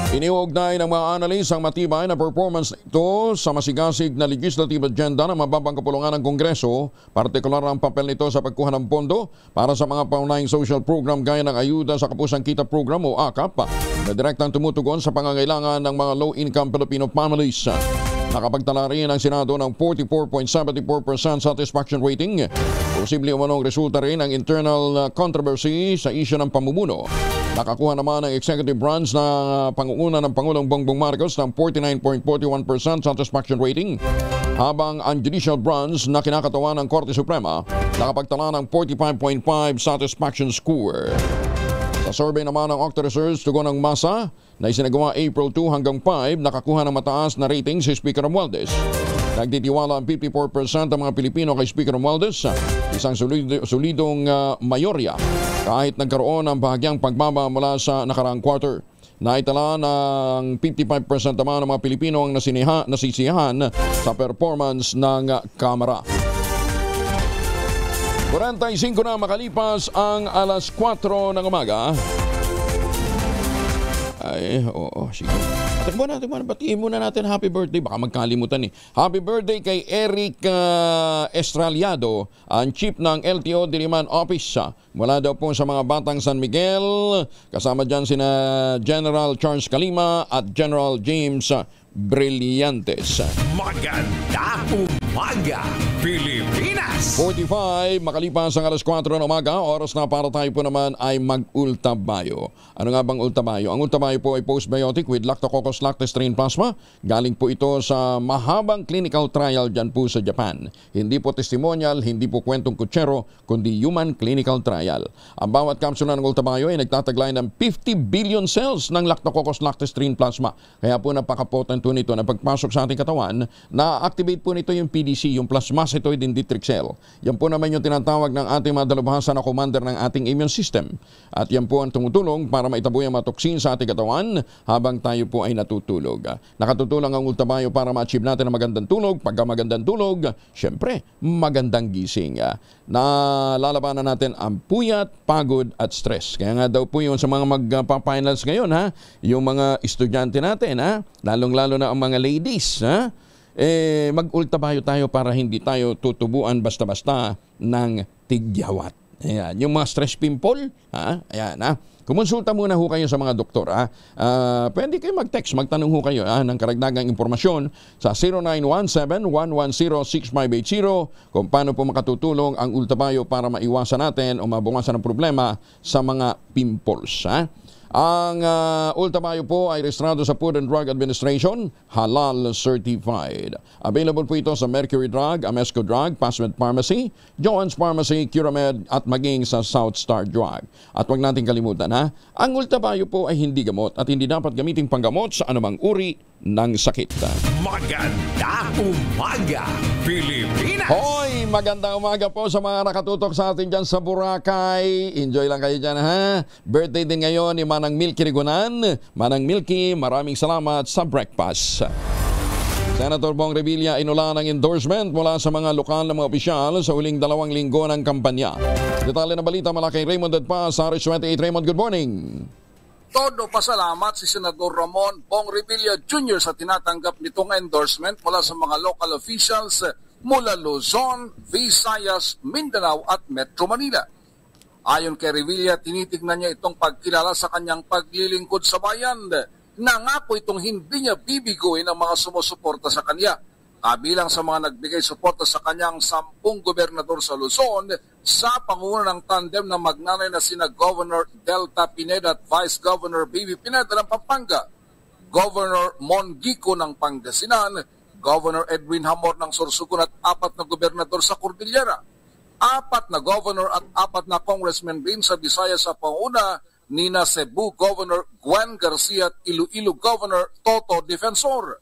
Iniuugnay ng mga analis ang matibay na performance nito sa masigasig na legislative agenda ng mababang kapulungan ng Kongreso, partikular ang papel nito sa pagkuha ng pondo para sa mga paunahing social program gaya ng Ayuda sa Kapusang Kita Program o AKAP na direktang tumutugon sa pangangailangan ng mga low-income Filipino families. Nakapagtala rin ang Senado ng 44.74% satisfaction rating. Posible umanong resulta rin ang internal controversy sa isyu ng pamumuno. Nakakuha naman ang executive branch na pangunguna ng Pangulong Bongbong Marcos ng 49.41% satisfaction rating, habang ang judicial branch na kinakatawan ng Korte Suprema nakapagtala ng 45.5 satisfaction score. Sa survey naman ng Octa Research tugon ng masa na isinagawa April 2 hanggang 5, nakakuha ng mataas na rating si Speaker Romualdez. Nagtitiwala ang 54% ng mga Pilipino kay Speaker Romualdez, isang solidong mayorya kahit nagkaroon ng bahagyang pagbaba mula sa nakaraang quarter. Naitala ng 55% naman ng mga Pilipino ang nasisiyahan sa performance ng Kamara. 45 na makalipas ang alas 4 ng umaga. Ay, oo, sige. Takbo na, batiin muna natin happy birthday. Baka magkalimutan eh. Happy birthday kay Eric Estraliado, ang chief ng LTO Diliman Office. Mula daw po sa mga Batang San Miguel. Kasama dyan sina General Charles Calima at General James Brillantes. Maganda umaga, Pilipinas! 45, makalipas ang alas 4 ng umaga, oras na para tayo po naman ay mag-ultabayo. Ano nga bang ultabayo? Ang ultabayo po ay postbiotic with Lactococcus lactis strain plasma. Galing po ito sa mahabang clinical trial dyan po sa Japan. Hindi po testimonial, hindi po kwentong kutsero, kundi human clinical trial. Ang bawat kapsula ng ultabayo ay nagtataglay ng 50 billion cells ng Lactococcus lactis strain plasma. Kaya po napaka-potent po nito na pagpasok sa ating katawan, na-activate po nito yung PDC, yung plasmacytoid dendritic cell. Yan po naman yung tinatawag ng ating mga dalubhasa na commander ng ating immune system. At yan po ang tumutulong para maitaboy ang mga toksin sa ating katawan habang tayo po ay natutulog. Nakatutulong ang ultabayo para ma-achieve natin ang magandang tulog. Pagka magandang tulog, syempre, magandang gising. Nalalabanan natin ang puyat, pagod at stress. Kaya nga daw po yun sa mga magpa-finals ngayon, yung mga estudyante natin, lalong-lalo na ang mga ladies, mag-ultabayo tayo para hindi tayo tutubuan basta-basta ng tigyawat. Ayan, yung mga stress pimple, ayan, kumonsulta muna ho kayo sa mga doktor. Pwede kayo mag-text, magtanong ho kayo ng karagdagang impormasyon sa 0917-110-6580 kung paano po makatutulong ang ultabayo para maiwasan natin o mabawasan ang problema sa mga pimples. Ang ultabayo po ay rehistrado sa Food and Drug Administration, halal certified. Available po ito sa Mercury Drug, Amesco Drug, Passment Pharmacy, Joanne's Pharmacy, Curamed at maging sa South Star Drug. At huwag natin kalimutan ang ultabayo po ay hindi gamot at hindi dapat gamitin panggamot sa anumang uri ng sakit. Maganda umaga, Pilipinas! Hoy, magandang umaga po sa mga nakatutok sa atin dyan sa Boracay. Enjoy lang kayo dyan, ha? Birthday din ngayon ni Manang Milky Rigunan. Manang Milky, maraming salamat sa breakfast. Senator Bong Revilla inulan ng endorsement mula sa mga lokal na mga opisyal sa huling 2 linggo ng kampanya. Detalye na balita mula kay Raymond Dadpa sa RH28. Raymond, good morning. Todo pasalamat si Senador Ramon Bong Revilla Jr. sa tinatanggap nitong endorsement mula sa mga local officials mula Luzon, Visayas, Mindanao at Metro Manila. Ayon kay Revilla, tinitignan niya itong pagkilala sa kanyang paglilingkod sa bayan. Nangako itong hindi niya bibiguin ang mga sumusuporta sa kanya. Kabilang sa mga nagbigay suporta sa kanyang 10 gobernador sa Luzon sa pangunguna ng tandem na magnanay na sina Governor Delta Pineda at Vice Governor Bibi Pineda ng Pampanga, Governor Mongico ng Pangasinan, Governor Edwin Hamor ng Sorsogon at 4 na gobernador sa Cordillera, 4 na governor at 4 na congressman rin sa Visayas sa panguna nina Cebu Governor Gwen Garcia at Iloilo Governor Toto Defensor.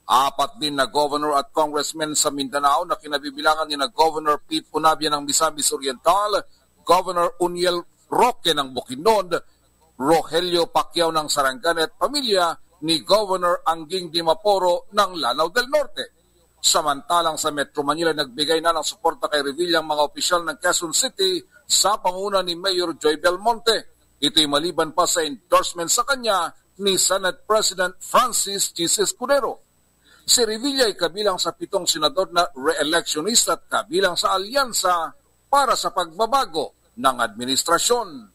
4 din na governor at congressmen sa Mindanao na kinabibilangan ni na Governor Pete Punabia ng Misamis Oriental, Governor Uniel Roque ng Bukidnon, Rogelio Pacquiao ng Sarangani at pamilya ni Governor Angging Dimaporo ng Lanao del Norte. Samantalang sa Metro Manila, nagbigay na ng suporta kay Revilla ang mga opisyal ng Quezon City sa panguna ni Mayor Joy Belmonte. Ito'y maliban pa sa endorsement sa kanya ni Senate President Francis Chis Escudero. Si Revilla ay kabilang sa 7 senador na re-electionist at kabilang sa alyansa para sa pagbabago ng administrasyon.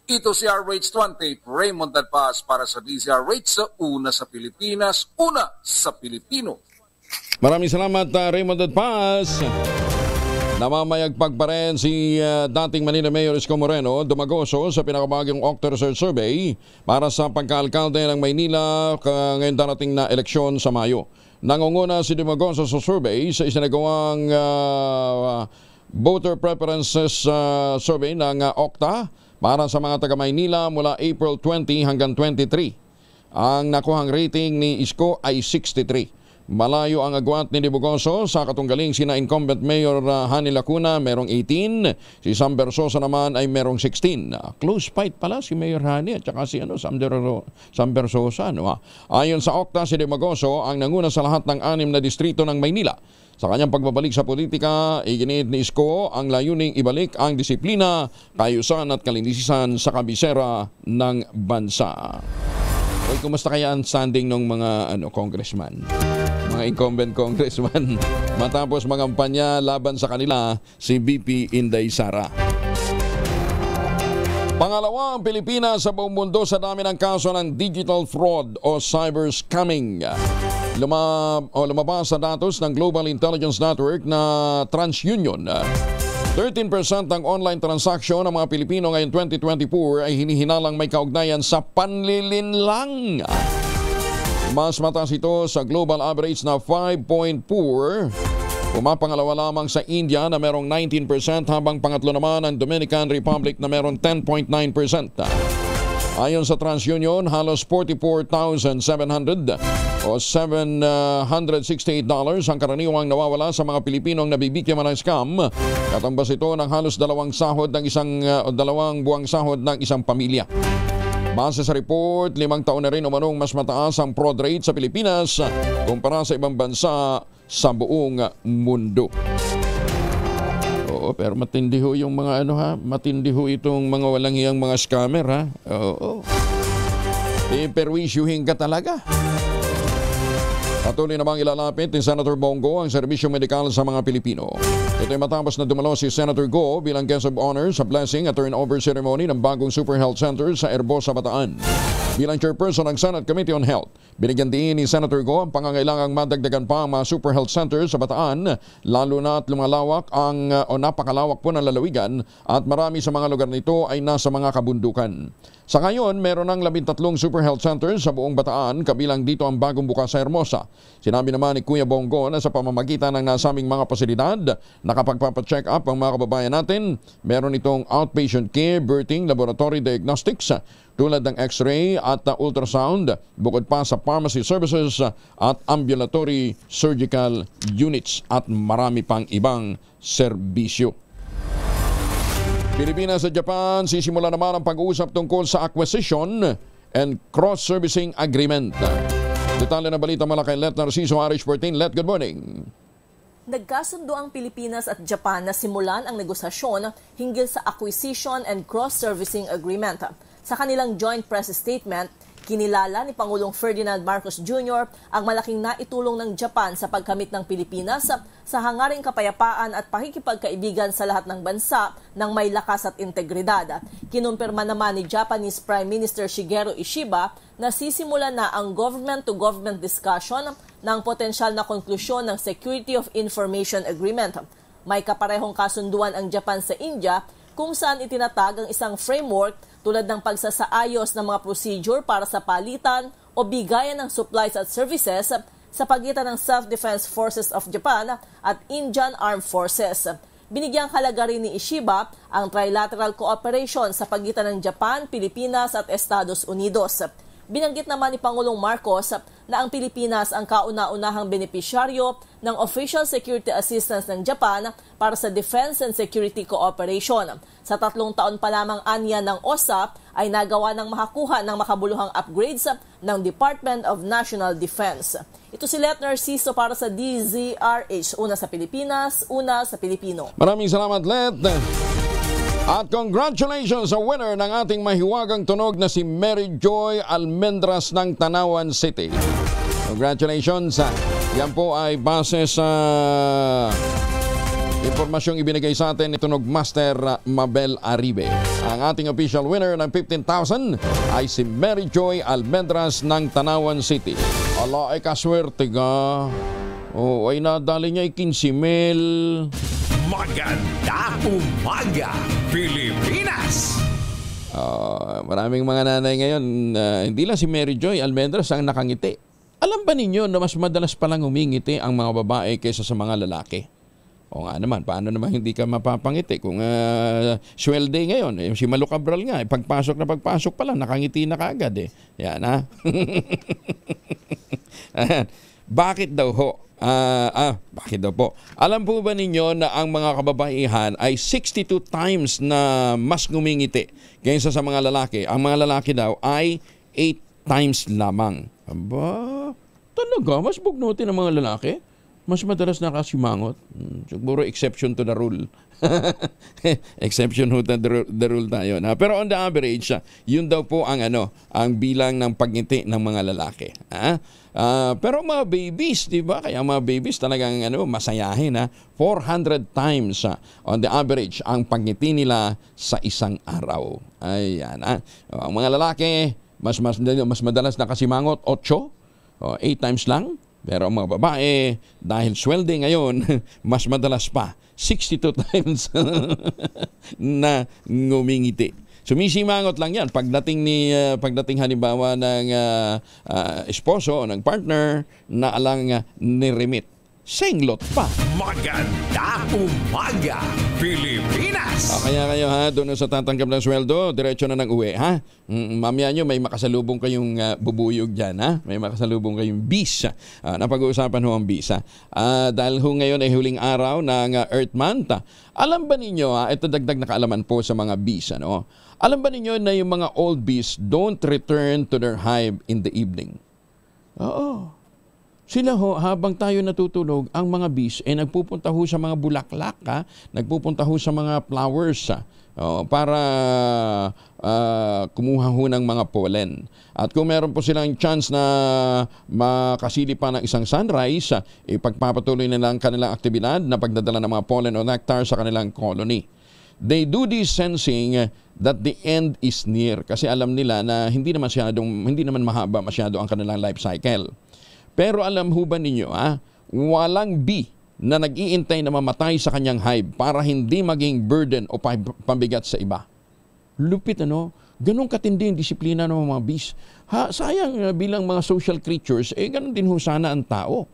Ito si RH28, Raymond Dadpas para sa DZRH, una sa Pilipinas, una sa Pilipino. Maraming salamat, Raymond Dadpas. Namamayagpag pa rin si dating Manila Mayor Isko Moreno Dumagoso sa pinakabagong Octa Research Survey para sa pagkaalkalde ng Maynila ngayon darating na eleksyon sa Mayo. Nangunguna si Dumagoso sa survey sa isinagawang voter preferences survey ng Octa para sa mga taga Maynila mula April 20 hanggang 23. Ang nakuhang rating ni Isko ay 63. Malayo ang agwat ni Dumagoso sa katunggaling sina incumbent Mayor Hani Lacuna merong 18, si Sam Versosa naman ay merong 16. Close fight pala si Mayor Hani at saka si Sam Versosa. Ayon sa Octa, si Dumagoso ang nanguna sa lahat ng 6 na distrito ng Maynila. Sa kanyang pagbabalik sa politika, iginit ni Isko ang layuning ibalik ang disiplina, kaayusan at kalinisan sa kabisera ng bansa. Oy, kumusta kaya ang standing ng mga congressman? Mga incumbent congressman matapos mangampanya laban sa kanila si BP Inday Sara. Pangalawa ang Pilipinas sa buong mundo sa dami ng kaso ng digital fraud o cyber scamming. Lumabas sa datos ng Global Intelligence Network na TransUnion. 13% ng online transaction ng mga Pilipino ngayong 2024 ay hinihinalang may kaugnayan sa panlilinlang. Mas mataas ito sa global average na 5.4. Pumapangalawa lamang sa India na merong 19% habang pangatlo naman ang Dominican Republic na merong 10.9%. Ayon sa TransUnion, halos 44,700 o $768 ang karaniwang nawawala sa mga Pilipinong nabibiktima ng scam. Katambas ito ng halos 2 buwang sahod ng isang pamilya. Base sa report, 5 taon na rin umanong mas mataas ang fraud rate sa Pilipinas kumpara sa ibang bansa sa buong mundo. Oo, pero matindi ho yung mga matindi ho itong mga walang hiyang mga scammer ha. Oo. Perwisyuhin ka talaga. Patuloy namang ilalapit ni Senator Bongo ang serbisyo medikal sa mga Pilipino. Ito ay matapos na dumalo si Senator Go bilang guest of honor sa blessing at turnover ceremony ng bagong Super Health Center sa Herbosa, Bataan. Bilang chairperson ng Senate Committee on Health, binigyan din ni Senator Go ang pangangailangang madagdagan pa ang mga Super Health Center sa Bataan, lalo na at lumalawak napakalawak po ng lalawigan at marami sa mga lugar nito ay nasa mga kabundukan. Sa ngayon, meron ng 13 Super Health Centers sa buong Bataan, kabilang dito ang bagong bukas sa Hermosa. Sinabi naman ni Kuya Bongo na sa pamamagitan ng nasaming mga pasilidad, nakapagpapacheck up ang mga kababayan natin. Meron itong outpatient care, birthing, laboratory diagnostics, tulad ng x-ray at ultrasound, bukod pa sa pharmacy services at ambulatory surgical units at marami pang ibang serbisyo. Pilipinas at Japan, sisimula naman ang pag-uusap tungkol sa acquisition and cross-servicing agreement. Detalye na balita mula kay Let Narciso, RH14. Let, good morning. Nagkasundo ang Pilipinas at Japan na simulan ang negosasyon hinggil sa acquisition and cross-servicing agreement. Sa kanilang joint press statement, kinilala ni Pangulong Ferdinand Marcos Jr. ang malaking naitulong ng Japan sa pagkamit ng Pilipinas sa hangaring kapayapaan at pakikipagkaibigan sa lahat ng bansa ng may lakas at integridad. Kinumpirma naman ni Japanese Prime Minister Shigeru Ishiba na sisimula na ang government-to-government discussion ng potensyal na konklusyon ng Security of Information Agreement. May kaparehong kasunduan ang Japan sa India kung saan itinatag ang isang framework tulad ng pagsasaayos ng mga procedure para sa palitan o bigayan ng supplies at services sa pagitan ng Self-Defense Forces of Japan at Indian Armed Forces. Binigyang halaga rin ni Ishiba ang trilateral cooperation sa pagitan ng Japan, Pilipinas at Estados Unidos. Binanggit naman ni Pangulong Marcos na ang Pilipinas ang kauna-unahang benepisyaryo ng Official Security Assistance ng Japan para sa Defense and Security Cooperation. Sa 3 taon pa lamang anya ng OSA ay nagawa ng makakuha ng makabuluhang upgrades ng Department of National Defense. Ito si Let Narciso para sa DZRH. Una sa Pilipinas, una sa Pilipino. Maraming salamat, Let. At congratulations sa winner ng ating mahiwagang tunog na si Mary Joy Almendras ng Tanawan City. Congratulations. Yan po ay base sa impormasyong ibinigay sa atin ni Tunog Master Mabel Aribe. Ang ating official winner ng 15,000 ay si Mary Joy Almendras ng Tanawan City. Ala, ay kaswerte ka. Oh, ay nadali niya ay 15,000. Maganda umaga, Pilipinas! Maraming mga nanay ngayon, hindi lang si Mary Joy Almendras ang nakangiti. Alam ba ninyo na mas madalas palang umingiti ang mga babae kaysa sa mga lalaki? O nga naman, paano naman hindi ka mapapangiti kung swelde ngayon? Si Malu Cabral nga, pagpasok pa lang, nakangiti na kaagad eh. Yan ha? Bakit daw ho? Bakit daw po? Alam po ba ninyo na ang mga kababaihan ay 62 times na mas ngumingiti kaysa sa mga lalaki? Ang mga lalaki daw ay 8 times lamang. Aba, talaga? Mas bugnutin ang mga lalaki? Mas madalas nakasimangot? Siguro exception to the rule. Exception to the rule tayo. Pero on the average, yun daw po ang ang bilang ng pagngiti ng mga lalaki. Pero mga babies, di ba? Kaya mga babies talagang masayahin. 400 times on the average ang pagngiti nila sa isang araw. Ayan. Ang mga lalaki, mas madalas nakasimangot, 8 times lang. Pero ang mga babae, dahil swelde ngayon, mas madalas pa, 62 times na ngumingiti. Sumisimangot lang yan pagdating halimbawa ng esposo o ng partner na alang niremit. Senglot pa. Maganda umaga, Pilipinas! Kaya kayo doon sa tatanggap ng sweldo, diretso na ng uwi, mamaya nyo may makasalubong kayong bubuyog dyan, may makasalubong kayong bis. Napag-uusapan ho ang bisa. Dahil ho ngayon ay huling araw ng Earth Month. Alam ba ninyo, ito dagdag na kaalaman po sa mga bees, alam ba ninyo na yung mga old bees don't return to their hive in the evening? Oo. Sila ho, habang tayo natutulog, ang mga bees ay nagpupunta ho sa mga bulaklak, nagpupunta ho sa mga flowers para kumuha ho ng mga pollen. At kung meron po silang chance na makasili pa ng isang sunrise, ipagpapatuloy nila ang kanilang aktibidad na pagdadala ng mga pollen o nectar sa kanilang colony. They do this sensing that the end is near kasi alam nila na hindi naman mahaba masyado ang kanilang life cycle. Pero alam ho ba ninyo, walang bee na nag-iintay na mamatay sa kanyang hive para hindi maging burden o pambigat sa iba. Lupit, Ganun katindi yung disiplina ng mga bees. Sayang bilang mga social creatures, ganun din ho sana ang tao.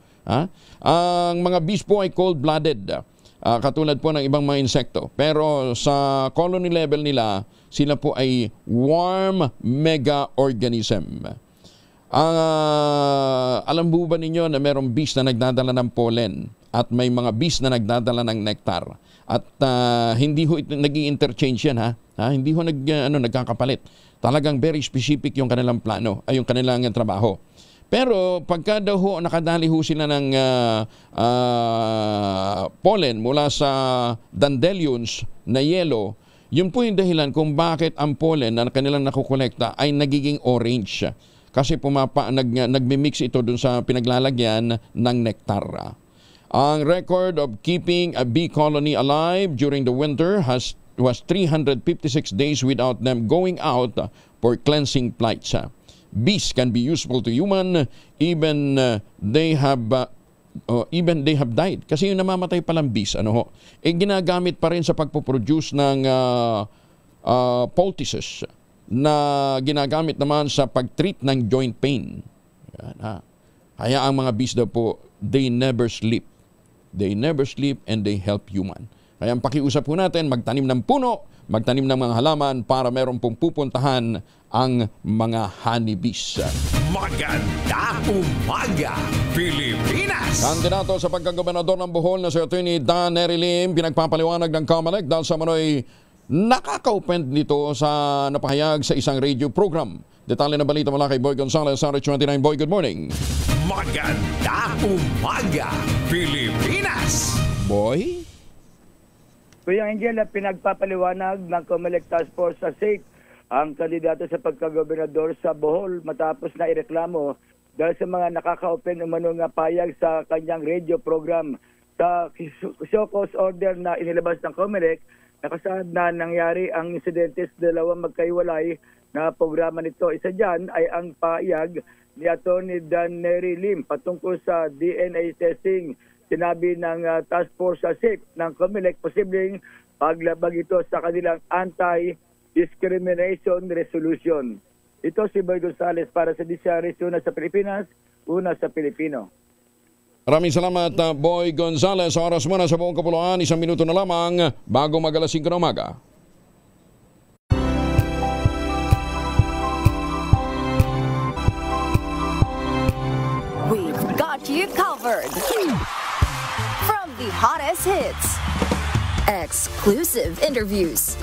Ang mga bees po ay cold-blooded, katulad po ng ibang mga insekto. Pero sa colony level nila, Sila po ay warm mega-organism. Alam po ba ninyo na mayroong bees na nagdadala ng pollen at may mga bees na nagdadala ng nectar? At hindi ho nag-i-interchange yan, ha? Hindi ho nagkakapalit. Talagang very specific yung kanilang plano, ay yung kanilang trabaho. Pero pagka daw ho nakadali ho sila ng pollen mula sa dandelions na yellow, yun po yung dahilan kung bakit ang pollen na kanilang nakukolekta ay nagiging orange. Kasi nagmimix ito dun sa pinaglalagyan ng nectar. Ang record of keeping a bee colony alive during the winter was 356 days without them going out for cleansing flights. Bees can be useful to human even they have died. Kasi yung namamatay palang bees, ginagamit pa rin sa pagpoproduce ng poultices na ginagamit naman sa pag-treat ng joint pain. Yan, kaya ang mga bees daw po, they never sleep. They never sleep and they help human. Kaya ang pakiusap po natin, magtanim ng puno, magtanim ng mga halaman para meron pong pupuntahan ang mga honeybees. Maganda umaga, Pilipinas! Kandidato sa pagkagobernador ng Bohol na si Atty. Dan Neri Lim, pinagpapaliwanag ng COMELEC dahil sa manoy nakaka-open nito sa napahayag sa isang radio program. Detalye na balita mula kay Boy Gonzales, RH29. Boy, good morning. Maganda umaga, Pilipinas! Boy? Kuya Angel, pinagpapaliwanag ng COMELEC Task Force sa SAFE ang kandidato sa pagkagobernador sa Bohol matapos na ireklamo dahil sa mga nakaka-open umano nga payag sa kanyang radio program. Sa show cause order na inilabas ng COMELEC, nakasaad na nangyari ang insidente sa dalawang magkaiwalay na programa nito. Isa dyan ay ang payag ni Atty. Dan Neri Lim patungkol sa DNA testing. Sinabi ng task force sa SAFE ng COMELEC posibleng paglabag ito sa kanilang anti-discrimination resolution. Ito si Boy Gonzales para sa DCRS, una sa Pilipinas, una sa Pilipino. Maraming salamat, Boy Gonzales. Oras muna sa buong kapuluan, 1 minuto na lamang bago mag-alas 5 na umaga. We've got you covered. From the hottest hits, exclusive interviews,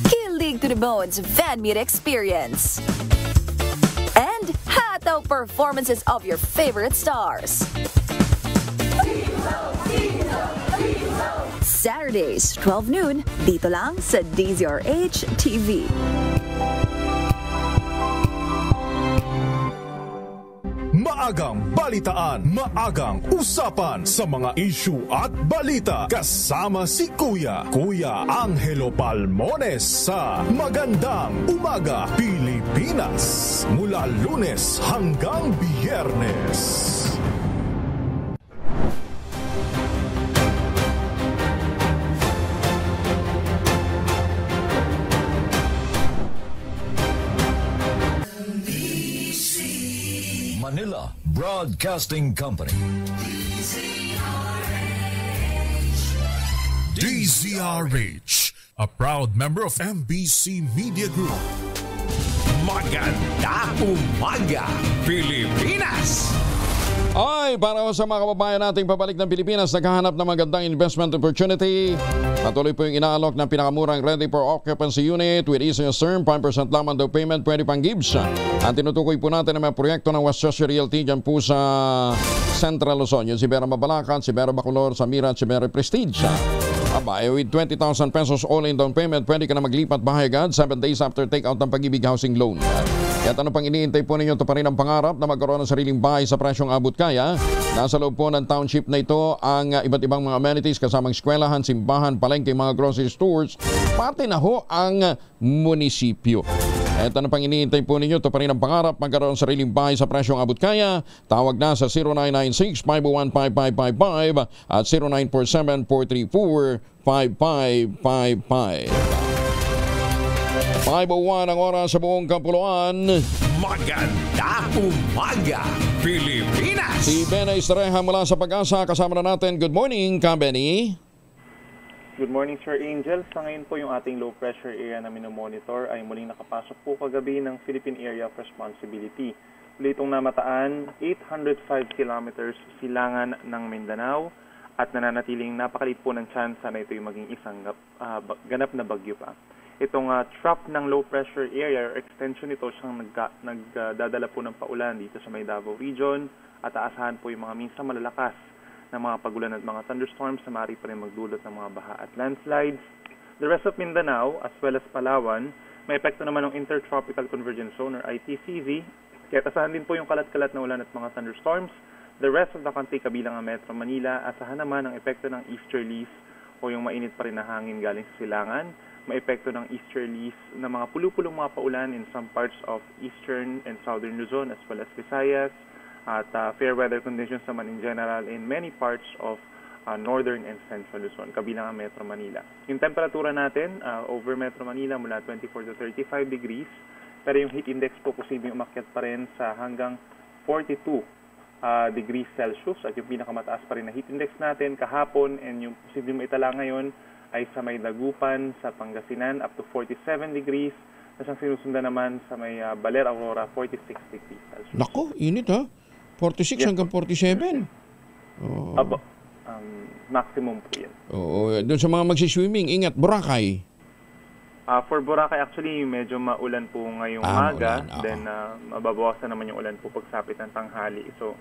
kilig to the bones fan meet experience, and hataw performances of your favorite stars. Saturdays, 12 noon, dito lang sa DZRH TV. Maagang balitaan, maagang usapan sa mga issue at balita. Kasama si Kuya Angelo Palmones sa Magandang Umaga Pilipinas. Mula Lunes hanggang Biyernes. Manila Broadcasting Company. DZRH, a proud member of MBC Media Group. Maganda umaga, Pilipinas! Ay, para sa mga kababayan nating pabalik ng Pilipinas, naghahanap ng magandang investment opportunity. Patuloy po yung inaalok ng pinakamurang ready for occupancy unit with easiest term, 5% lamang daw payment, pwede pang gives. Ang tinutukoy po natin ang mga proyekto ng West Chester Realty dyan po sa Central Luzon. Yung si Vera Mabalacan, si Vera Bacolor, Samira at si Vera Prestige. Aba, with 20,000 pesos all-in down payment, pwede ka na maglipat bahay agad 7 days after take-out ng Pag-ibig Housing Loan. Kaya ano pang iniintay po ninyo, ito pa rin ang pangarap na magkaroon ng sariling bahay sa presyong abot kaya. Nasa loob po ng township na ito ang iba't ibang mga amenities kasamang eskwelahan, simbahan, palengke, mga grocery stores, pati na ho ang munisipyo. Ito na pang iniintay po ninyo, ito pa rin ang pangarap magkaroon ng sariling bahay sa presyong abot kaya. Tawag na sa 0996-501-5555 at 0947-434-5555. 5:01 ang oras sa buong kapuluan. Maganda umaga, Pilipinas! Si Benny Estreja mula sa Pag-asa kasama na natin. Good morning, Ka Benny. Good morning, Sir Angel. Sa ngayon po yung ating low pressure area na minomonitor ay muling nakapasok po kagabi ng Philippine Area of Responsibility. Muli itong namataan 805 kilometers silangan ng Mindanao at nananatiling napakaliit po ng tsansa na ito yung maging isang ganap na bagyo pa. Itong trough ng low pressure area or extension nito siyang nagdadala po ng paulan dito sa may Davao region at aasahan po yung mga minsan malalakas ng mga pagulan at mga thunderstorms na maaari pa rin magdulot ng mga baha at landslides. The rest of Mindanao as well as Palawan, may epekto naman ng Intertropical Convergence Zone or ITCZ, kaya asahan din po yung kalat-kalat na ulan at mga thunderstorms. The rest of the country kabilang ang Metro Manila, asahan naman ang epekto ng easterlies o yung mainit pa rin na hangin galing sa silangan. May epekto ng easterlies na mga pulu-pulong mga paulan in some parts of eastern and southern Luzon as well as Visayas. At fair weather conditions naman in general in many parts of northern and central Luzon, kabilang ang Metro Manila. Yung temperatura natin over Metro Manila mula 24 to 35 degrees, pero yung heat index po posibleng umakyat pa rin sa hanggang 42 degrees Celsius. At yung pinakamataas pa rin na heat index natin kahapon and yung posibleng maitala ngayon ay sa may Dagupan, sa Pangasinan up to 47 degrees. At ang sinusundan naman sa may Baler, Aurora, 46 degrees Celsius. Nako, init ha? 46 hanggang 47. Oh. Abo, maximum po yan. Oo, doon sa mga magsiswimming, ingat, Boracay. For Boracay, actually, medyo maulan po ngayong umaga. Then, mababawasan naman yung ulan po pagsapit ng tanghali. So,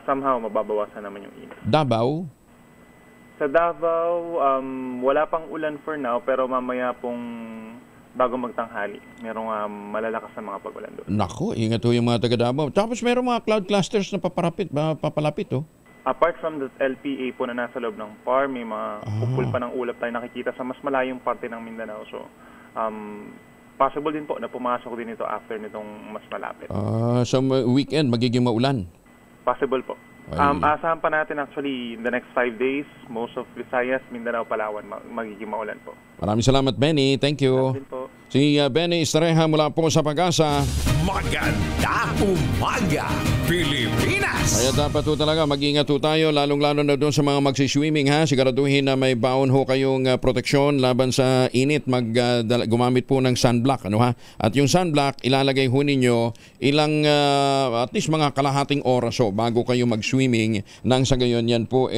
somehow, mababawasan naman yung init. Davao? Sa Davao, wala pang ulan for now, pero mamaya pong bago magtanghali, merong malalakas na mga pagulan doon. Nako, ingat ho yung mga taga Davao. Tapos merong mga cloud clusters na papalapit, oh. Apart from the LPA po na nasa loob ng PAR, may mga kupul pa ng ulap tayo nakikita sa mas malayong parte ng Mindanao. So, possible din po na pumasok din ito after nitong mas malapit. Sa weekend, magiging maulan? Possible po. Asahan pa natin actually in the next 5 days, most of Visayas, Mindanao, Palawan, magiging maulan po. Maraming salamat, Benny. Thank you. Si Benny Estrella mula po sa Pag-asa. Maganda umaga, Pilipinas! Kaya dapat po talaga mag-ingat po tayo, lalong-lalo na doon sa mga magsiswimming ha. Siguraduhin na may baon ho kayong proteksyon laban sa init. Gumamit po ng sunblock. Ano, ha? At yung sunblock, ilalagay ho ninyo ilang at least mga kalahating oras bago kayo mag-swimming nang sa gayon yan po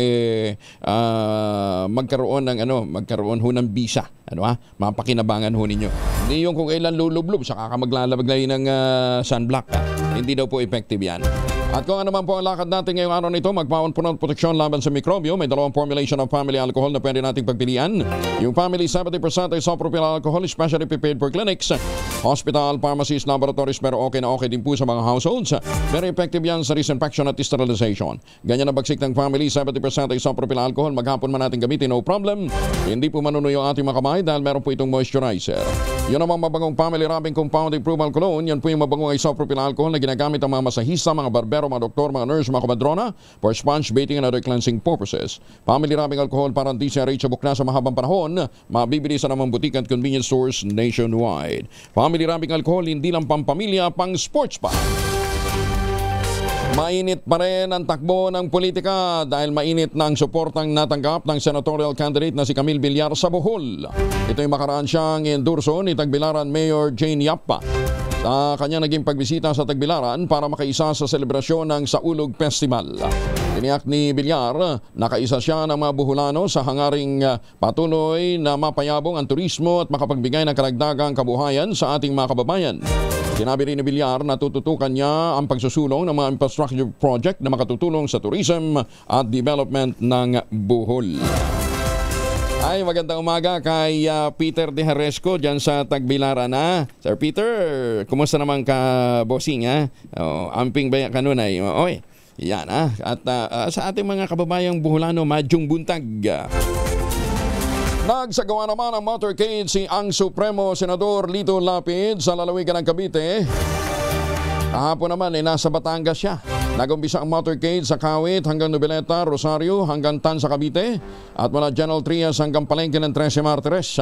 magkaroon ho ng bisa. Ano ha? Mapakinabangan ho ninyo. Hindi yung kung kailan lulublob, saka ka maglalagay ng sunblock. Hindi daw po effective yan. At kung ano man po ang lakad natin ngayong araw nito, magpawan po ng proteksyon laban sa mikrobyo. May dalawang formulation of family alcohol na pwede nating pagpilian. Yung family 70% isopropyl alcohol, especially prepared for clinics, hospital, pharmacies, laboratories, pero okay na okay din po sa mga households. Very effective yan sa disinfection at sterilization. Ganyan na bagsik ng family 70% isopropyl alcohol. Maghapon man natin gamitin, no problem. Hindi po manunuyo ang ating mga kamay dahil meron po itong moisturizer. Yun namang mabagong family rubbing compound improvement cologne. Yan po yung mabagong isopropyl alcohol na ginagamit ng mga masahista, mga barbero, mga doktor, mga nurse, mga komadrona for sponge bathing and other cleansing purposes. Family rubbing alcohol para hindi siya reachable na sa mahabang panahon. Mabibili sa namang butik at convenience stores nationwide. Family rubbing alcohol, hindi lang pampamilya, pang sports pa. Mainit pa rin ang takbo ng politika dahil mainit na ang suportang natanggap ng senatorial candidate na si Camille Villar sa Bohol. Ito yung makaraan siyang endorso ni Tagbilaran Mayor Jane Yapa sa kanya naging pagbisita sa Tagbilaran para makaisa sa selebrasyon ng Saulog Festival. Tiniyak ni Villar, nakaisa siya ng mga Boholano sa hangaring patuloy na mapayabong ang turismo at makapagbigay ng karagdagang kabuhayan sa ating mga kababayan. Sinabi rin ni Villar na tututukan niya ang pagsusulong ng mga infrastructure project na makatutulong sa tourism at development ng Bohol. Ay, magandang umaga kay Peter De Haresco dyan sa Tagbilaran na. Sir Peter, kumusta naman ka, bossing ha? Amping ba kanunay? Oy, yan ha. At sa ating mga kababayang Boholano, madyong buntag. Nagsagawa naman ang motorcade si ang Supremo Senador Lito Lapid sa lalawigan ng Cavite. Kahapon naman nasa Batangas siya. Nagumpisa ang motorcade sa Kawit hanggang Noveleta, Rosario hanggang Tan sa Cavite at mula General Trias hanggang Palengke ng 13 Martires.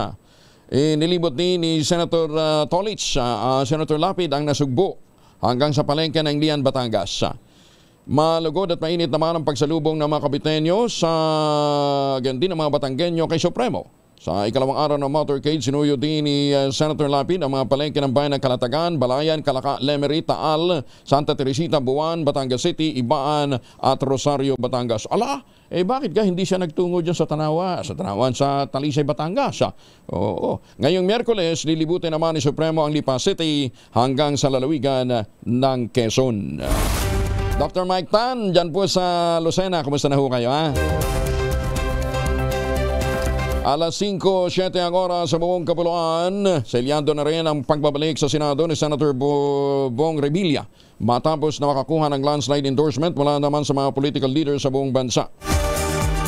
Nilibot ni Senator Tolich, Senator Lapid ang nasugbo hanggang sa Palengke ng Lian, Batangas. Malugod at mainit naman ang pagsalubong ng mga Kabitenyo sa gandi ng mga Batanggenyo kay Supremo Sa ikalawang araw ng motorcade, sinuyo din ni Senator Lapid ang mga palengke ng bayan ng Calatagan, Balayan, Calaca, Lemery, Taal, Santa Teresita, Buwan, Batangas City, Ibaan at Rosario, Batangas. Ala, bakit ka hindi siya nagtungo dyan sa Tanawan? Sa Talisay, Batangas. Oo. Ngayong Miyerkules, lilibutin naman ni Supremo ang Lipa City hanggang sa lalawigan ng Quezon. Dr. Mike Tan, dyan po sa Lucena. Kumusta na ho kayo, ha? Alas 5:07 ang oras sa buong Kapuluan. Selyado na rin ang pagbabalik sa Senado ni Senator Bong Revilla matapos na makakuha ng landslide endorsement mula naman sa mga political leaders sa buong bansa.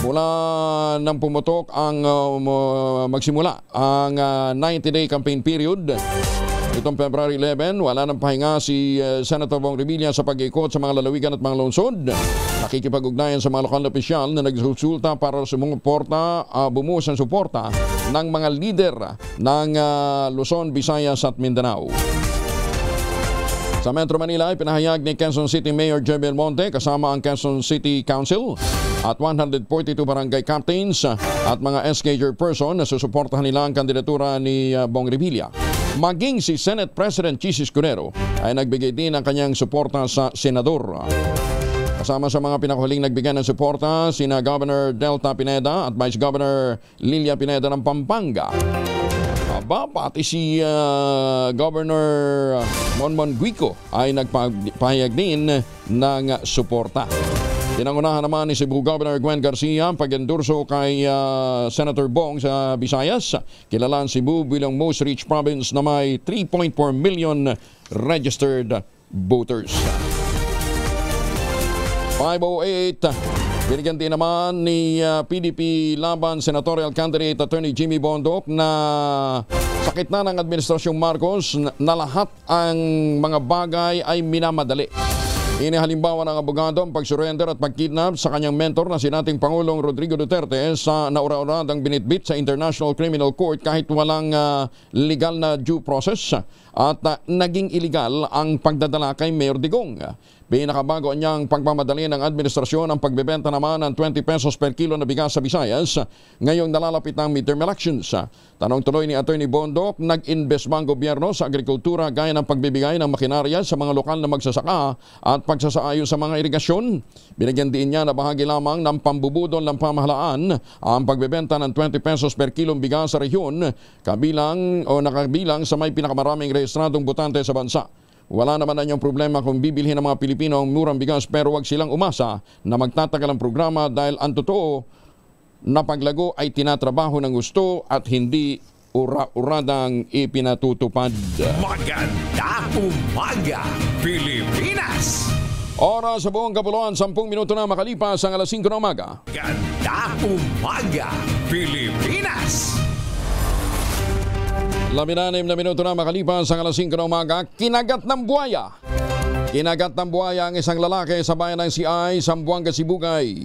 Mula nang pumutok ang magsimula ang 90-day campaign period itong February 11, wala nang pahinga si Senator Bong Revilla sa pag-ikot sa mga lalawigan at mga lungsod. Nakikipag-ugnayan sa mga lokal na opisyal na nagsusulta para sumuporta, bumuhos ang suporta ng mga lider ng Luzon, Visayas at Mindanao. Sa Metro Manila ay pinahayag ni Quezon City Mayor Jebel Monte kasama ang Quezon City Council at 142 barangay captains at mga SK chairperson na susuportahan nila ang kandidatura ni Bong Revilla. Maging si Senate President Chis Escudero ay nagbigay din ng kanyang suporta sa senador. Kasama sa mga pinakahuling nagbigay ng suporta sina Governor Delta Pineda at Vice Governor Lilia Pineda ng Pampanga. Pati si Governor Monmon Guico ay nagpahayag din ng suporta. Pinangunahan naman ni Cebu Governor Gwen Garcia ang pag-endorso kay Senator Bong sa Visayas. Kilala ang Cebu bilang most rich province na may 3.4 million registered voters. 5:08, binigyan din naman ni PDP Laban Senatorial Candidate Attorney Jimmy Bondoc na sa gitna ng Administrasyong Marcos na lahat ang mga bagay ay minamadali. Inihalimbawa ng abogado ang pag-surrender at pag-kidnap sa kanyang mentor na si dating Pangulong Rodrigo Duterte sa naura-uradang binitbit sa International Criminal Court kahit walang legal na due process at naging illegal ang pagdadala kay Mayor Digong. Pinakabago niyang pagmamadali ng administrasyon ang pagbebenta naman ng 20 pesos per kilo na bigas sa Visayas ngayong nalalapit ng midterm elections. Tanong tuloy ni Attorney Bondoc, nag-invest ba ang gobyerno sa agrikultura gaya ng pagbibigay ng makinarya sa mga lokal na magsasaka at pagsasaayos sa mga irigasyon? Binigyan din niya na bahagi lamang ng pambubudol ng pamahalaan ang pagbebenta ng 20 pesos per kilong bigas sa rehiyon nakabilang sa may pinakamaraming rehistradong botante sa bansa. Wala naman na niyang problema kung bibilhin ng mga Pilipino ang murang bigas pero wag silang umasa na magtatagal ang programa dahil ang totoo na paglago ay tinatrabaho ng gusto at hindi ura-uradang ipinatutupad. Maganda umaga, Pilipinas! Oras sa buong Kapuluan, 10 minuto na makalipas ang alas 5 ng umaga. Maganda umaga, Pilipinas! 16 na minuto na makalipas ang alas 5 ng umaga, kinagat ng buhaya. Kinagat ng buhaya ang isang lalaki sa bayan ng CI, Zamboanga, Sibugay.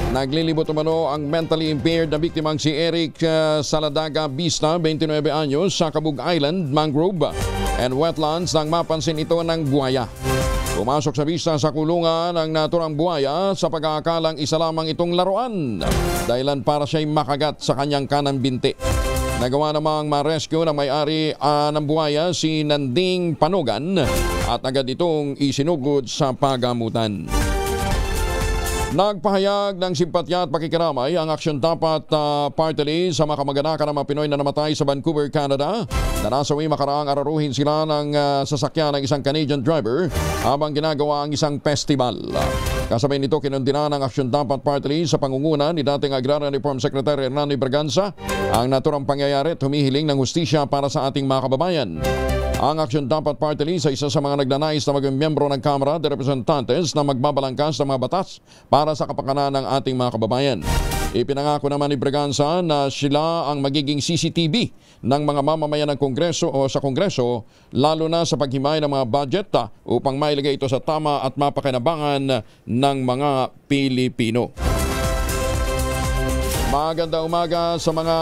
Naglilibot umano ang mentally impaired na biktimang si Eric Saladaga Vista, 29 anyos, sa Cabug Island, Mangrove and Wetlands nang mapansin ito ng buhaya. Pumasok sa vista sa kulungan ang naturang buhaya sa pag-aakalang isa lamang itong laruan, dahilan para siya'y makagat sa kanyang kanang binti. Nagawa namang ma-rescue ng may-ari ng buhaya si Nanding Panogan at agad itong isinugod sa pagamutan. Nagpahayag ng simpatya at pakikiramay ang Aksyon Tapat Party List sa mga kamag-anakan ng mga Pinoy na namatay sa Vancouver, Canada na nasawi makaraang araruhin sila ng sasakyan ng isang Canadian driver habang ginagawa ang isang festival. Kasabay nito, kinundina ng Aksyon Tapat Party List sa pangunguna ni dating Agrarian Reform Secretary Hernani Braganza ang naturang pangyayari at humihiling ng hustisya para sa ating mga kababayan. Ang Aksyon Tapat Party List ay isa sa mga nagnanais na maging miyembro ng Kamara de Representantes na magbabalangkas ng mga batas para sa kapakanan ng ating mga kababayan. Ipinangako naman ni Braganza na sila ang magiging CCTV ng mga mamamayan ng Kongreso o sa Kongreso, lalo na sa paghimay ng mga budget upang mailagay ito sa tama at mapakinabangan ng mga Pilipino. Magandang umaga sa mga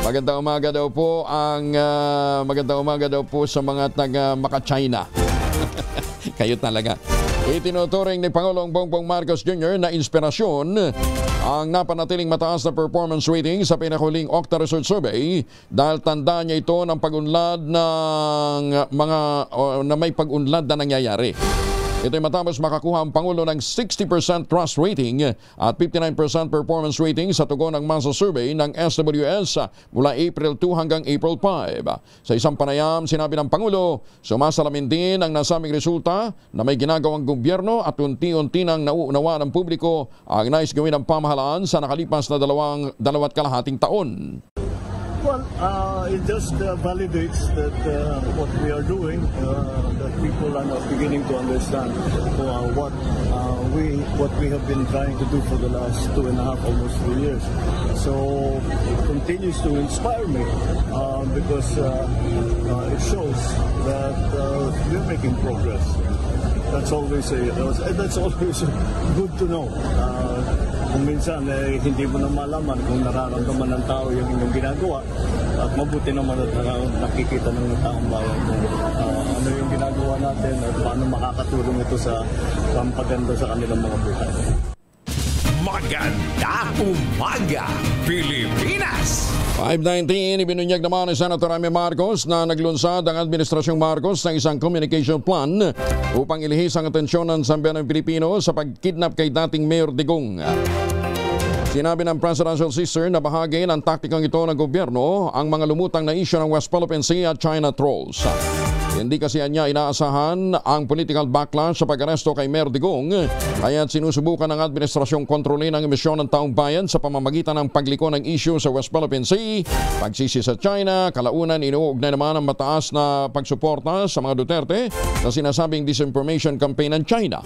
magandang umaga daw po sa mga taga Maka-China. Kayo talaga. Itinuturing ni Pangulong Bongbong Marcos Jr. na inspirasyon ang napanatiling mataas na performance rating sa pinahuling Okta Research Survey dahil tanda niya ito ng pag-unlad ng na may pag-unlad na nangyayari. Ito ay matapos makakuha ang Pangulo ng 60% trust rating at 59% performance rating sa tugon ng masa survey ng SWS mula April 2 hanggang April 5. Sa isang panayam, sinabi ng Pangulo, sumasalamin din ang nasabing resulta na may ginagawang gobyerno at unti-unti nang nauunawa ng publiko ang nais gawin ng pamahalaan sa nakalipas na 2.5 taon. Well, it just validates that what we are doing, that people are now beginning to understand what we have been trying to do for the last 2.5, almost 3 years. So it continues to inspire me because it shows that we're making progress. That's always good to know. Kung minsan hindi mo na malaman kung nararamdaman ng tao yung inyong ginagawa, at mabuti naman at nakikita ng taong bayan kung ano yung ginagawa natin at paano makakatulong ito sa pampaganda sa kanilang mga buhay. Magandang umaga, Pilipinas! 5:19, ibinunyag naman ni Senator Amy Marcos na naglunsad ang Administrasyong Marcos ng isang communication plan upang ilihis ang atensyon ng sambayanang Pilipino sa pagkidnap kay dating Mayor Digong. Sinabi ng presidential sister na bahagi ng taktikang ito ng gobyerno ang mga lumutang na isyu ng West Philippine Sea at China trolls. Hindi kasi niya inaasahan ang political backlash sa pag-aresto kay Mayor Digong, kaya't sinusubukan ng administrasyong kontrolin ang emisyon ng taong bayan sa pamamagitan ng pagliko ng issue sa West Philippine Sea, pagsisi sa China, kalaunan inuugnay naman ang mataas na pagsuporta sa mga Duterte sa sinasabing disinformation campaign ng China.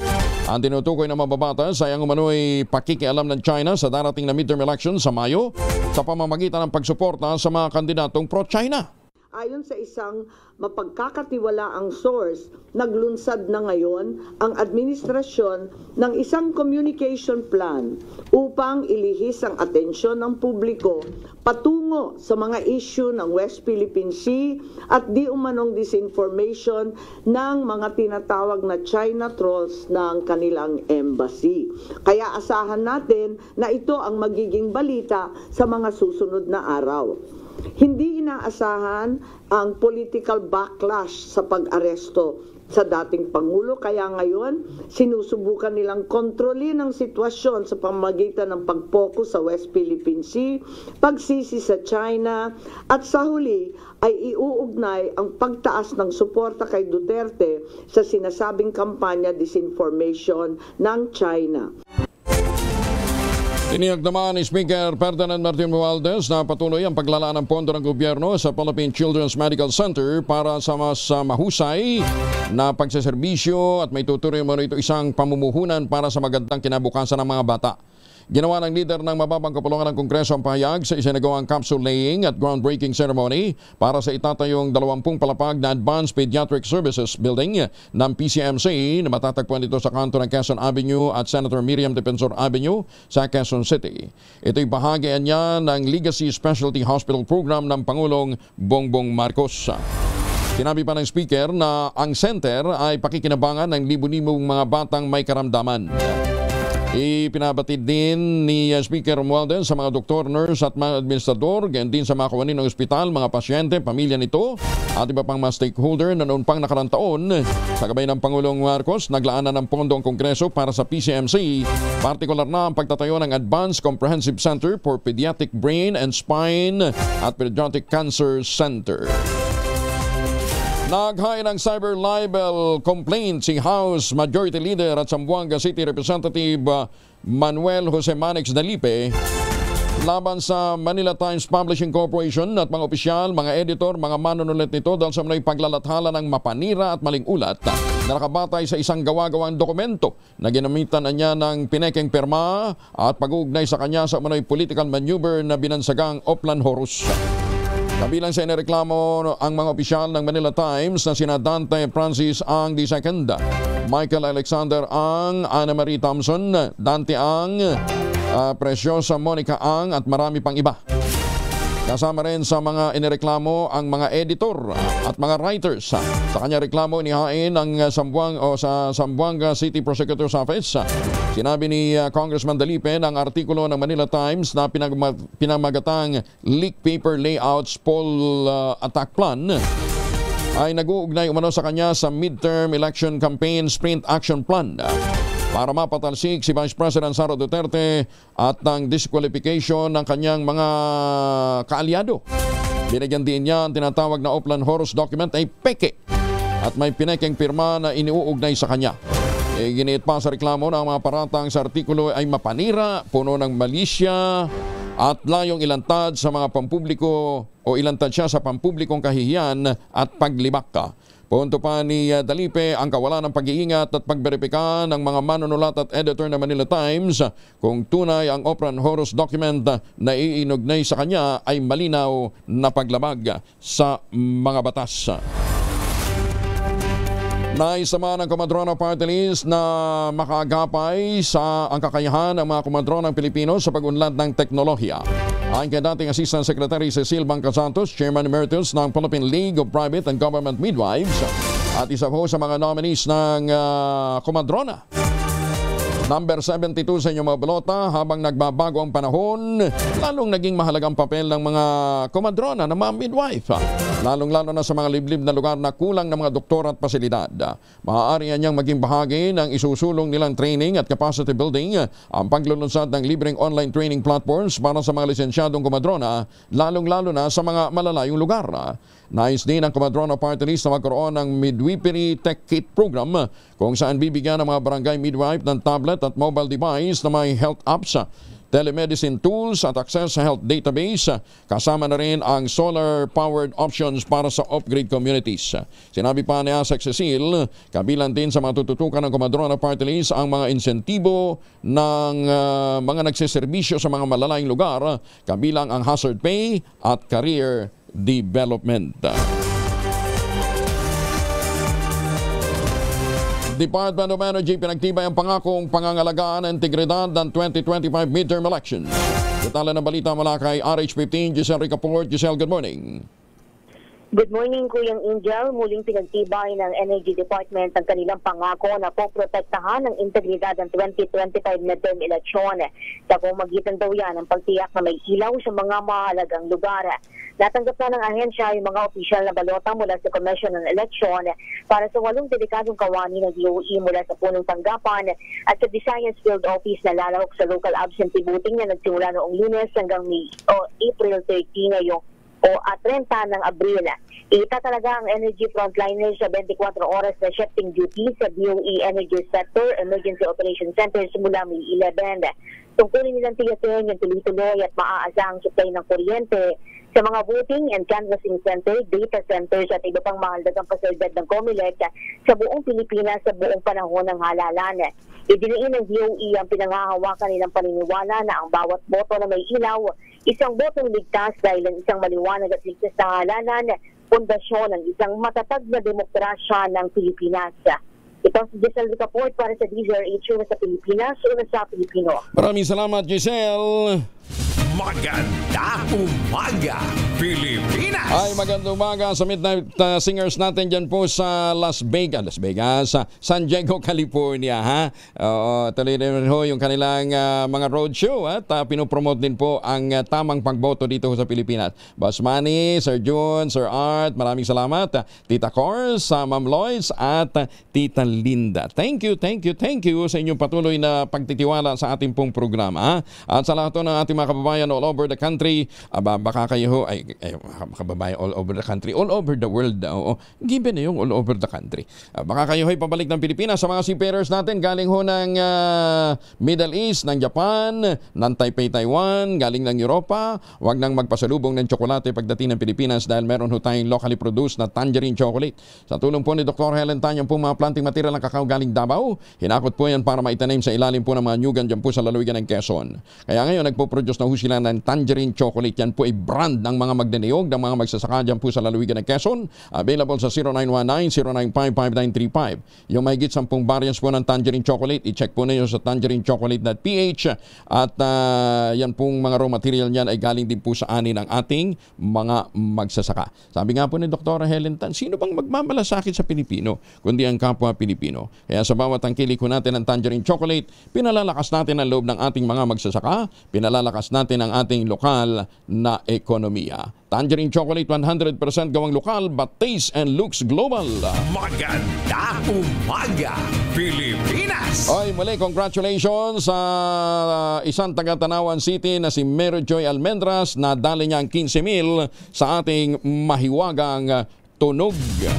Ang tinutukoy ng mababatas ay ang umano'y pakikialam ng China sa darating na midterm election sa Mayo sa pamamagitan ng pagsuporta sa mga kandidatong pro-China. Ayon sa isang mapagkakatiwalaang source, naglunsad na ngayon ang administrasyon ng isang communication plan upang ilihis ang atensyon ng publiko patungo sa mga issue ng West Philippine Sea at di umanong disinformation ng mga tinatawag na China trolls ng kanilang embassy. Kaya asahan natin na ito ang magiging balita sa mga susunod na araw. Hindi inaasahan ang political backlash sa pag-aresto sa dating Pangulo, kaya ngayon sinusubukan nilang kontrolin ang sitwasyon sa pamamagitan ng pag-focus sa West Philippine Sea, pagsisi sa China, at sa huli ay iuugnay ang pagtaas ng suporta kay Duterte sa sinasabing kampanya disinformation ng China. Tiniyag naman ni Speaker Ferdinand Martin Romualdez na patuloy ang paglalaan ng pondo ng gobyerno sa Philippine Children's Medical Center para sa mas mahusay na pagseserbisyo at may tutuloy mo ito isang pamumuhunan para sa magandang kinabukasan ng mga bata. Ginawa ng leader ng mababang kapulungan ng Kongreso ang pahayag sa isinagawang capsule laying at groundbreaking ceremony para sa itatayong 20 palapag na Advanced Pediatric Services Building ng PCMC na matatagpuan dito sa kanto ng Quezon Avenue at Senator Miriam Defensor Avenue sa Quezon City. Ito'y bahagi niya ng Legacy Specialty Hospital Program ng Pangulong Bongbong Marcos. Sinabi pa ng speaker na ang center ay pakikinabangan ng libu-libong mga batang may karamdaman. Ipinabatid din ni Speaker Romualdez sa mga doktor, nurse at mga administrador, ganyan din sa mga kawani ng ospital, mga pasyente, pamilya nito at iba pang mga stakeholder na noon pang nakarang taon. Sa gabay ng Pangulong Marcos, naglaanan ng pondo ang Kongreso para sa PCMC, partikular na ang pagtatayo ng Advanced Comprehensive Center for Pediatric Brain and Spine at Pediatric Cancer Center. Naghain ng cyber libel complaint si House Majority Leader at Zamboanga City Representative Manuel Jose Manix Dalipe laban sa Manila Times Publishing Corporation at mga opisyal, mga editor, mga manunulat nito dahil sa mga paglalathala ng mapanira at maling ulat na nakabatay sa isang gawa-gawang dokumento na ginamitan niya ng pinekeng perma at pag-uugnay sa kanya sa mga political maneuver na binansagang Oplan Horus. Kabilang sa inireklamo ang mga opisyal ng Manila Times na sina Dante Francis Ang II, Michael Alexander Ang, Ana Marie Thompson, Dante Ang, Preciosa Monica Ang at marami pang iba. Kasama rin sa mga inireklamo ang mga editor at mga writers. Sa kanya reklamo inihain ang sa Zamboanga City Prosecutor's Office. Sinabi ni Congressman Dalipe ng artikulo ng Manila Times na pinamagatang leak paper layouts poll attack plan ay nag-uugnay umano sa kanya sa midterm election campaign sprint action plan para mapatalsik si Vice President Sara Duterte at ng disqualification ng kanyang mga kaalyado. Binigyan din niya ang tinatawag na Oplan Horus document ay peke at may pinekeng pirma na iniuugnay sa kanya. Giniit pa sa reklamo na ang mga paratang sa artikulo ay mapanira, puno ng malisya at layong ilantad sa mga pampubliko o ilantad siya sa pampublikong kahihiyan at paglibak. Punto pa ni Dalipe ang kawalan ng pag-iingat at pagberipika ng mga manunulat at editor ng Manila Times kung tunay ang Oplan Horus document na iinugnay sa kanya ay malinaw na paglabag sa mga batas. Naisama ng Komadrona Party List na makaagapay sa ang kakayahan ng mga komadronang Pilipino sa pag-unlad ng teknolohiya. Ayon kay dating Assistant Secretary Cecil Bangka-Santos, Chairman Emeritus ng Philippine League of Private and Government Midwives at isa po sa mga nominees ng Komadrona. Number 72 sa inyong mga balota, habang nagbabago ang panahon, lalong naging mahalagang papel ng mga komadrona na mga midwife. Lalong-lalo na sa mga liblib na lugar na kulang ng mga doktor at pasilidad. Maaari niyang maging bahagi ng isusulong nilang training at capacity building ang paglulunsad ng libreng online training platforms para sa mga lisensyadong komadrona, lalong-lalo na sa mga malalayong lugar. Nais din ang Komadrona Party List na magkaroon ng Midwifery Tech Kit Program kung saan bibigyan ng mga barangay midwife ng tablet at mobile device na may health apps, telemedicine tools at access sa health database. Kasama na rin ang solar-powered options para sa off-grid communities. Sinabi pa ni Asek Cecil, kabilang din sa mga tututukan ng Komadrona Party List ang mga insentibo ng mga nagsiservisyo sa mga malalayong lugar, kabilang ang hazard pay at career development. Department of Energy pinagtibay ang pangakong pangangalagaan ng integridad ng 2025 midterm election. Detalye ng balita mula kay RH15, Giselle Ricaport. Giselle, good morning. Good morning, Kuyang Angel. Muling pinagtibay ng Energy Department ang kanilang pangako na poprotektahan ang integridad ng 2025 midterm election. Sa pamamagitan daw yan ang pagtiyak na may ilaw sa mga mahalagang lugar. Natanggap na ng ahensya yung mga opisyal na balota mula sa Commission on Election para sa 8 delikadong kawani ng DOE mula sa punong tanggapan at sa Visayas Field Office na lalahok sa local absentee voting na nagsimula noong Lunes hanggang April 13 ngayong at 30 ng Abril. Ita talaga ang energy frontliner sa 24 oras na shifting duty sa DOE Energy Sector Emergency Operation Center simula May 11. Tungkulin nilang tiyatin yung tuloy-tuloy at maaasahang supply ng kuryente sa mga voting and canvassing center, data centers at iba pang mahalagang pasilidad ng COMELEC sa buong Pilipinas sa buong panahon ng halalan. Idiniin ng DOE ang pinanghahawakan nilang paniniwala na ang bawat boto na may ilaw, isang botong ligtas dahil ang isang maliwanag at ligtas na halalan, pundasyon ng isang matatag na demokrasya ng Pilipinas. Ito si Giselle Ricaport para sa DZRH sa Pilipinas, una sa Pilipino. Maraming salamat, Giselle. Maganda umaga, Pilipinas! Ay, magandang umaga sa Midnight Singers natin dyan po sa Las Vegas, sa San Diego, California. Tuloy rin ho yung kanilang mga roadshow at pinopromote din po ang tamang pagboto dito sa Pilipinas. Boss Manny, Sir June, Sir Art, maraming salamat. Tita Cors, Ma'am Lois at Tita Linda. Thank you sa inyong patuloy na pagtitiwala sa ating pong programa. At sa lahat ng ating mga kababayan all over the country, baka kayo kababayan all over the country, all over the world, given na yung all over the country. Baka kayo ay pabalik ng Pilipinas sa mga seafarers natin, galing ho ng Middle East, ng Japan, ng Taipei, Taiwan, galing ng Europa, wag nang magpasalubong ng tsokolate pagdating ng Pilipinas dahil meron ho tayong locally produced na tangerine chocolate. Sa tulong po ni Dr. Helen Tanyang po mga planting material ng kakao galing Davao, hinakot po yan para maitanim sa ilalim po ng mga nyugan dyan po sa lalawigan ng Quezon. Kaya ngayon nagpo-produce na ho sila pangalan ng Tangerine Chocolate. Yan po ay brand ng mga magdiniyog, ng mga magsasaka dyan po sa lalawigan ng Quezon. Available sa 0919-095-5935. Yung mahigit 10 variants po ng Tangerine Chocolate, i-check po ninyo sa tangerinechocolate.ph. At yan pong mga raw material niyan ay galing din po sa ani ng ating mga magsasaka. Sabi nga po ni Dr. Helen Tan, sino bang magmamalasakit sa Pilipino kundi ang kapwa Pilipino? Kaya sa bawat tangkilik ko natin ng Tangerine Chocolate, pinalalakas natin ang loob ng ating mga magsasaka, pinalalakas natin ang ating lokal na ekonomiya. Tangerine Chocolate, 100% gawang lokal but taste and looks global. Maganda umaga, Pilipinas! Oy, muli, congratulations sa isang taga Tanawan City na si Mary Joy Almendras na dali niya ang 15,000 sa ating mahiwagang tunog.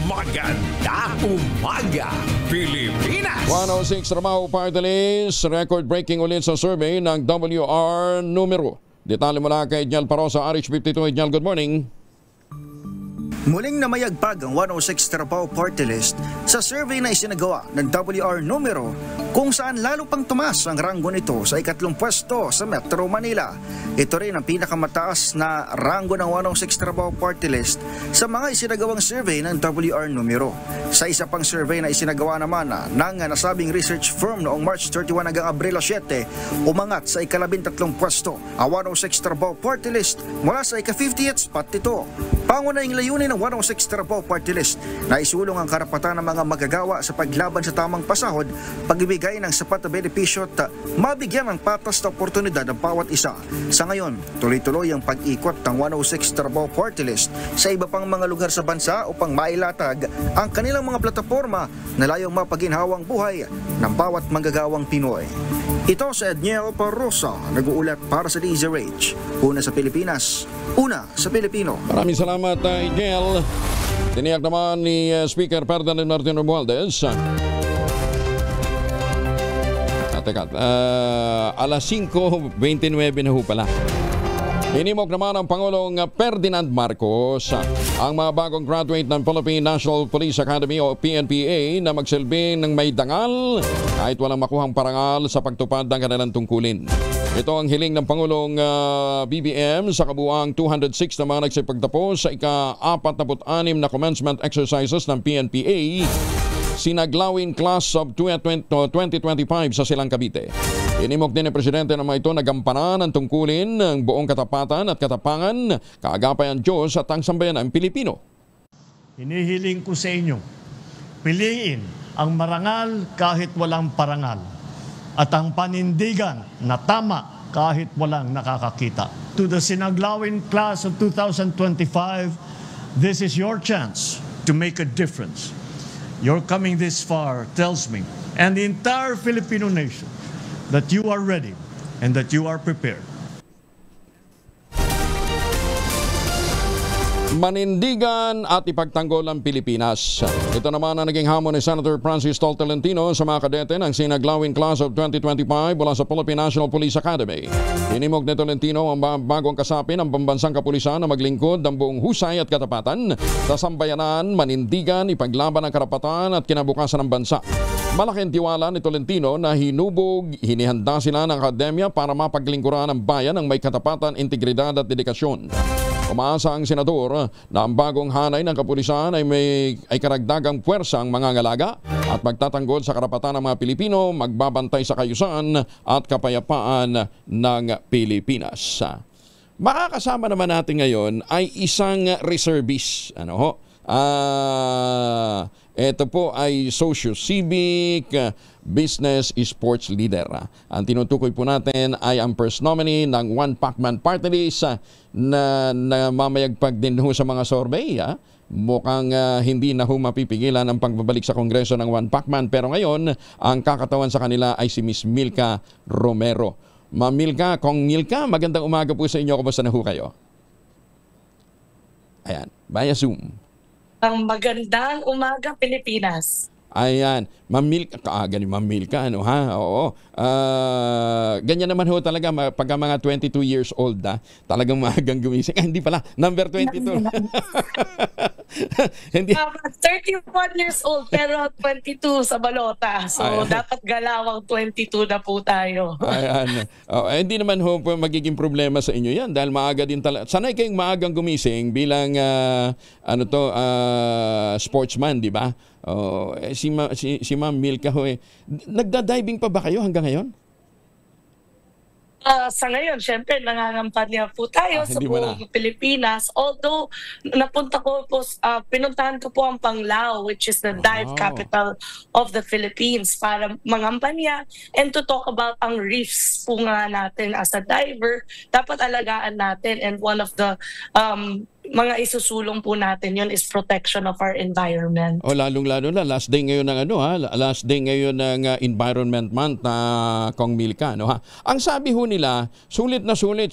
Maganda umaga, Pilipinas! 106 Trabaho Party List, record-breaking ulit sa survey ng WR numero. Detalye mula kay Edniel Parosa, RH52. Edniel, good morning. Muling namayagpag ang 106 Trabaho Party List sa survey na isinagawa ng WR numero kung saan lalo pang tumaas ang ranggo nito sa ikatlong pwesto sa Metro Manila. Ito rin ang pinakamataas na ranggo ng 106 Trabaho Party List sa mga isinagawang survey ng WR numero. Sa isa pang survey na isinagawa naman ng nasabing research firm noong March 31 hanggang Abril 7, umangat sa ika-13 pwesto ang 106 Trabaho Party List mula sa ika-50th spot nito. Pangunahing layunin ng 106 Trabaho Party List na isulong ang karapatan ng mga magagawa sa paglaban sa tamang pasahod, pagbibigay ng sapat na benepisyo at mabigyan ng patas na oportunidad ng bawat isa. Sa ngayon, tuloy-tuloy ang pag-ikot ng 106 Trabaho Party List sa iba pang mga lugar sa bansa upang mailatag ang kanilang mga plataporma na layong mapaginhawang buhay ng bawat manggagawang Pinoy. Ito sa Edniel Parosa, nag-uulat para sa DZRH. Una sa Pilipinas, una sa Pilipino. Maraming salamat, Edniel. Tiniyak naman ni Speaker Ferdinand Martin Romualdez. Alas 5:29 na ho pala. Inimok naman ang Pangulong Ferdinand Marcos ang mga bagong graduate ng Philippine National Police Academy o PNPA na magsilbi ng may dangal kahit walang makuhang parangal sa pagtupad ng kanilang tungkulin. Ito ang hiling ng Pangulong BBM sa kabuuang 206 na mga nagsipagtapos sa ika-46 na commencement exercises ng PNPA Sinaglawin Class of 2025 sa Silang Cavite. Inimok din ng Presidente na mga ito na gampanan ang tungkulin ng buong katapatan at katapangan, kaagapayan Diyos at ang sambayanang Pilipino. Hinihiling ko sa inyo, piliin ang marangal kahit walang parangal at ang panindigan na tama kahit walang nakakakita. To the Sinaglawin Class of 2025, this is your chance to make a difference. Your coming this far tells me, and the entire Filipino nation, that you are ready and that you are prepared. Manindigan at ipagtanggol ang Pilipinas. Ito naman ang naging hamon ni Senator Francis Tol Tolentino sa mga kadete ng Sinaglawin Class of 2025 mula sa Philippine National Police Academy. Inimok ni Tolentino ang bagong kasapi ng pambansang kapulisan na maglingkod ng buong husay at katapatan sa sambayanan, manindigan, ipaglaban ang karapatan at kinabukasan ng bansa. Malaking tiwala ni Tolentino na hinubog, hinihanda sila ng akademya para mapaglingkuran ang bayan ng may katapatan, integridad at dedikasyon. Umaasa ang senador na ang bagong hanay ng kapulisan ay karagdagang puwersa ang mga ngalaga at magtatanggol sa karapatan ng mga Pilipino, magbabantay sa kayusan at kapayapaan ng Pilipinas. Makakasama naman natin ngayon ay isang reservist. Ito po ay socio-civic, business, sports leader. Ang tinutukoy po natin ay ang first nominee ng One Pacman Party List na mamayagpag din ho sa mga survey. Mukhang hindi na ho mapipigilan ang pagbabalik sa Kongreso ng One Pacman. Pero ngayon, ang kakatawan sa kanila ay si Miss Milka Romero. Ma'am Milka, Kong Milka, magandang umaga po sa inyo. Kumusta na ho kayo? Ayan, via Zoom. Ang magandang umaga, Pilipinas. Ayan, Ma'am Milka, kaaga ni Ma'am Milka, ano ha? Oo. Ganyan naman ho talaga pagka mga 22 years old talagang maagang gumising. Hindi pala, number 22. Hindi. 31 years old pero 22 sa balota. So dapat galawang 22 na po tayo. Ayan. Hindi naman ho magiging problema sa inyo yan dahil maaga din talaga. Sanay kayong maagang gumising bilang sportsman, di ba? Si Ma'am Milka ho nagda-diving pa ba kayo hanggang ngayon? Sa ngayon, syempre, nangangampanya po tayo sa buong Pilipinas. Although, pinuntahan ko po ang Panglao, which is the dive capital of the Philippines, para mangampanya and to talk about ang reefs po nga natin as a diver. Dapat alagaan natin, and one of the mga isusulong po natin yun is protection of our environment. Lalong-lalo na last day ngayon ng last day ngayon ng Environment Month na Kong Milka, Ang sabi ho nila, solid na solid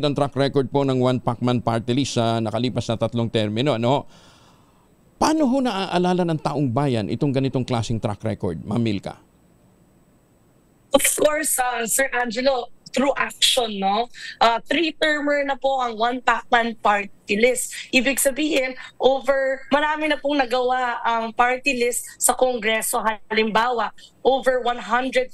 ang track record po ng One Pacman Party List sa nakalipas na 3 termino, Paano ho naaalala ng taong bayan itong ganitong klaseng track record, Ma'am Milka? Of course, Sir Angelo, through action, 3-termer na po ang One Pacman Party List. Ibig sabihin, marami na pong nagawa ang party list sa Kongreso. Halimbawa, over 147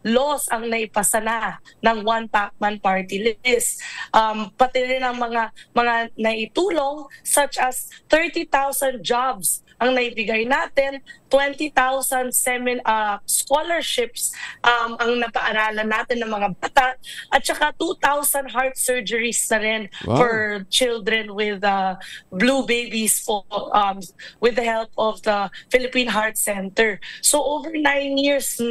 laws ang naipasa na ng One Pacman Party List. Pati rin ang mga naitulong, such as 30,000 jobs ang naibigay natin, 20,000 scholarships ang napaaralan natin ng mga bata, at saka 2,000 heart surgeries na rin for children with blue babies with the help of the Philippine Heart Center. So over 9 years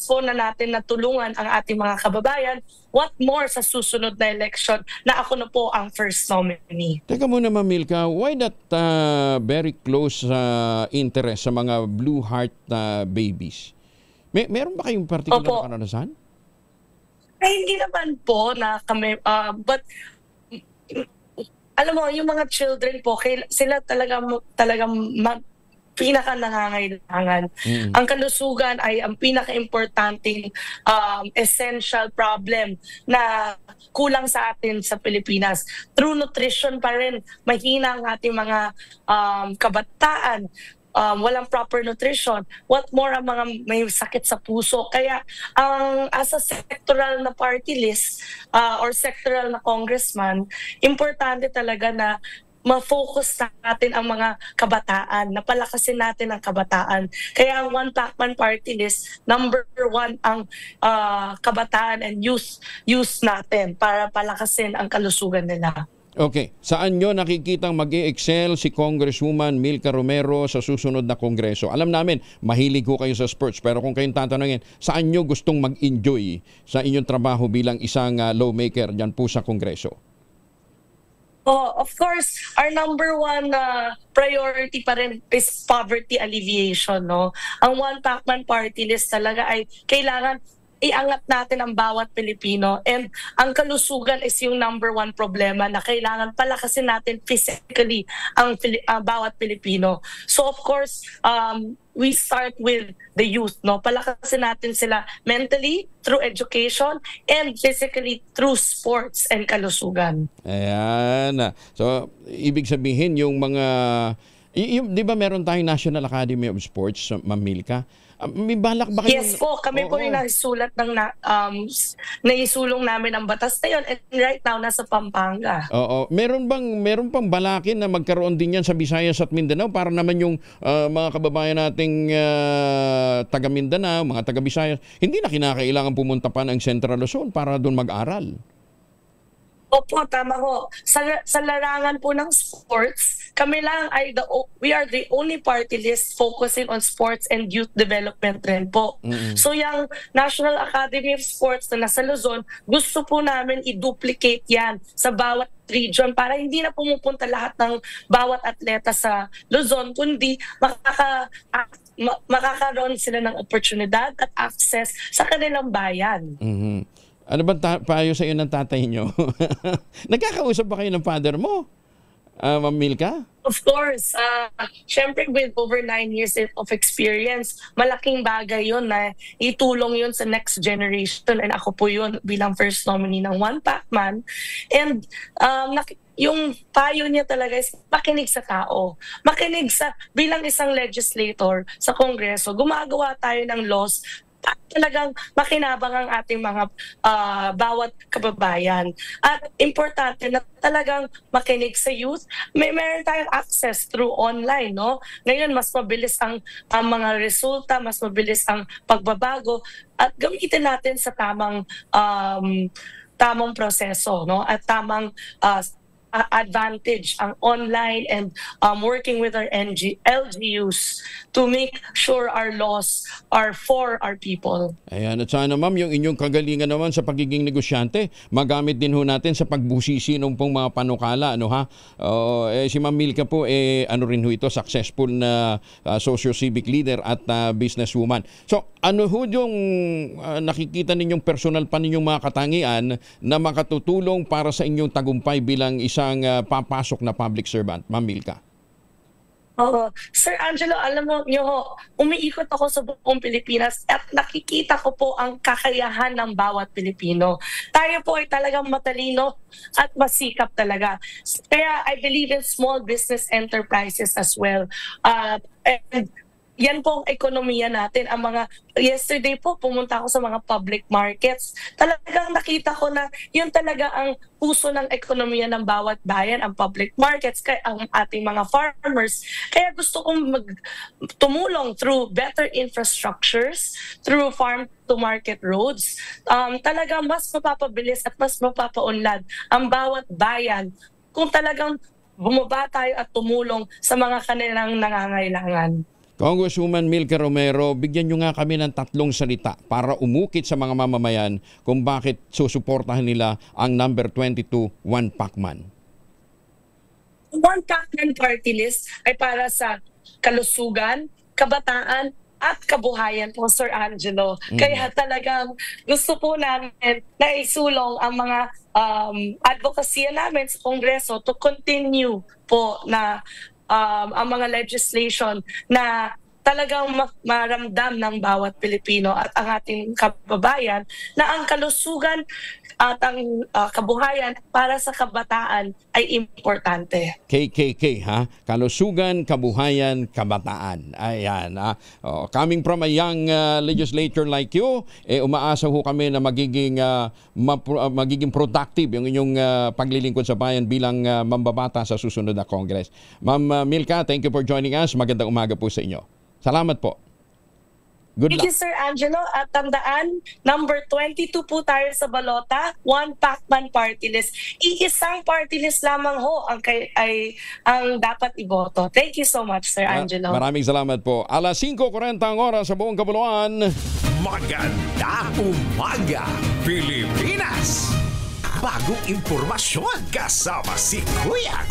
po na natin natulungan ang ating mga kababayan. What more sa susunod na election na ako na po ang first nominee? Teka muna, Ma'am Milka, why that very close interest sa mga blue heart babies? Meron ba kayong particular na karanasan? Ay, hindi naman po na kami, but alam mo, yung mga children po, sila talagang pinaka nangangailangan. Ang kalusugan ay ang pinaka-importanting essential problem na kulang sa atin sa Pilipinas. Through nutrition pa rin, mahina ang ating mga kabataan. Walang proper nutrition. What more ang mga may sakit sa puso. Kaya as a sectoral na party list or sectoral na congressman, importante talaga na ma-focus natin ang mga kabataan, napalakasin natin ang kabataan. Kaya ang One Pacman Party List, number 1 ang kabataan and youth natin para palakasin ang kalusugan nila. Okay. Saan nyo nakikitang mag-i-excel si Congresswoman Milka Romero sa susunod na Kongreso? Alam namin, mahilig ko kayo sa sports, pero kung kayong tatanungin, saan nyo gustong mag-enjoy sa inyong trabaho bilang isang lawmaker dyan po sa Kongreso? Of course, our number 1 priority pa rin is poverty alleviation. Ang One Pacman Party List talaga ay kailangan iangat natin ang bawat Pilipino, and ang kalusugan is yung number 1 problema na kailangan palakasin natin physically ang bawat Pilipino. So of course, we start with the youth, palakasin natin sila mentally through education and physically through sports and kalusugan. Ayan. So ibig sabihin yung mga di ba meron tayong National Academy of Sports, Ma'am Milka? May balak ba kayo? Yes po, kami po yung naisulat ng naisulong namin ang batas na yun, and right now nasa Pampanga. Oo. Meron pang balakin na magkaroon din yan sa Visayas at Mindanao para naman yung mga kababayan nating taga Mindanao, mga taga Visayas, hindi na kinakailangan pumunta pa ng Central Luzon para doon mag-aral. Opo, tama ho. Sa larangan po ng sports, kami lang ay we are the only party list focusing on sports and youth development rin po. So yung National Academy of Sports na nasa Luzon, gusto po namin i-duplicate yan sa bawat region para hindi na pumupunta lahat ng bawat atleta sa Luzon, kundi makakaroon sila ng oportunidad at access sa kanilang bayan. Ano ba payo sa iyo ng tatay nyo? Nagkakausap ba kayo ng father mo, Ma'am Milka? Of course. Siyempre with over 9 years of experience, malaking bagay yun na itulong yun sa next generation. And ako po yun bilang first nominee ng One Pacman. And yung payo niya talaga is makinig sa tao. Makinig sa, bilang isang legislator sa Kongreso, gumagawa tayo ng laws talagang makinabang ang ating mga bawat kababayan. At importante na talagang makinig sa youth. Meron tayong access through online, no? Ngayon, mas mabilis ang mga resulta, mas mabilis ang pagbabago at gamitin natin sa tamang proseso, no? At tamang advantage ang online and working with our LGUs to make sure our laws are for our people. Ayan, at sana ma'am, yung inyong kagalingan naman sa pagiging negosyante, magamit din ho natin sa pagbusisi ng pong mga panukala, ano ha? Si Ma'am Milka po, ano rin ho ito, successful na socio-civic leader at businesswoman. So, ano ho yung nakikita ninyong personal pa ninyong mga katangian na makatutulong para sa inyong tagumpay bilang isang papasok na public servant, Ma'am Milka? Oo. Sir Angelo, alam mo nyo, umiikot ako sa buong Pilipinas at nakikita ko po ang kakayahan ng bawat Pilipino. Tayo po ay talagang matalino at masikap talaga. Kaya I believe in small business enterprises as well. And yan po ang ekonomiya natin. Yesterday po, pumunta ako sa mga public markets. Talagang nakita ko na yun talaga ang puso ng ekonomiya ng bawat bayan, ang public markets, ang ating mga farmers. Kaya gusto kong tumulong through better infrastructures, through farm-to-market roads. Talagang mas mapapabilis at mas mapapaunlad ang bawat bayan kung talagang bumaba tayo at tumulong sa mga kanilang nangangailangan. Congresswoman Milka Romero, bigyan nyo nga kami ng 3 salita para umukit sa mga mamamayan kung bakit susuportahan nila ang number 22, One Pacman. One Pacman party list ay para sa kalusugan, kabataan, at kabuhayan po, Sir Angelo. Kaya talagang gusto po namin na isulong ang mga advocacy namin sa Kongreso to continue po na ang mga legislation na talagang maramdam ng bawat Pilipino at ang ating kababayan na ang kalusugan at ang kabuhayan para sa kabataan ay importante. KKK, ha? Kalusugan, kabuhayan, kabataan. Ayan, ha? Coming from a young legislator like you, umaasa ho kami na magiging productive yung inyong paglilingkod sa bayan bilang mambabata sa susunod na Congress. Ma'am Milka, thank you for joining us. Magandang umaga po sa inyo. Salamat po. Good luck. Thank you, Sir Angelo. At tandaan, number 22 po tayo sa balota, One Pacman party list. Iisang party list lamang ho ang dapat iboto. Thank you so much, Sir Angelo. Maraming salamat po. 5:40 ang oras sa buong kabuluhan. Maganda umaga, Pilipinas! Bagong impormasyon kasama si Kuyang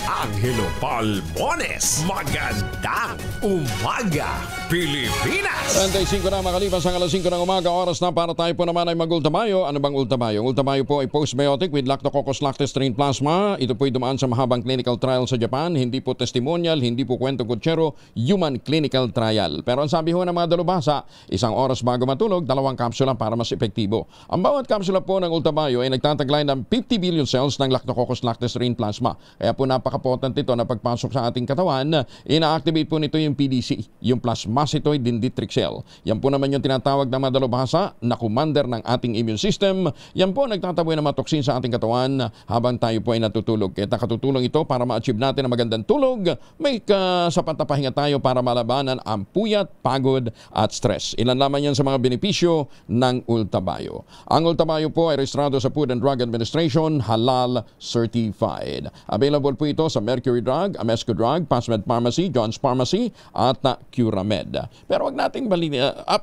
Angelo Palmones. Magandang umaga, Pilipinas! 35 na makalipas ang 5 ng umaga, oras na para tayo po naman ay mag-ultamayo. Ano bang ultamayo? Ultamayo po ay postbiotic with Lactococcus lactis strain plasma. Ito po ay dumaan sa mahabang clinical trial sa Japan. Hindi po testimonial, hindi po kwento kutsero, human clinical trial. Pero ang sabi ho ng mga dalubhasa, 1 oras bago matulog, 2 kapsula para mas epektibo. Ang bawat kapsula po ng ultamayo ay nagtataglay ng 50 billion cells ng Lactococcus lactis strain plasma. Kaya po napaka-potent ito na pagpasok sa ating katawan, ina-activate po nito yung PDC, yung plasmacytoid dendritic cell. Yan po naman yung tinatawag na madalubhasa na commander ng ating immune system. Yan po nagtataboy ng mga toksin sa ating katawan habang tayo po ay natutulog. Kaya nakatutulong ito para ma-achieve natin ang magandang tulog. May sapat na pahinga tayo para malabanan ang puyat, pagod at stress. Ilan lamang yan sa mga benepisyo ng Ultabayo. Ang Ultabayo po ay rehistrado sa Food and Drug Administration, halal certified. Available po ito sa Mercury Drug, Amesco Drug, Pasmed Pharmacy, John's Pharmacy at Curamed. Pero wag nating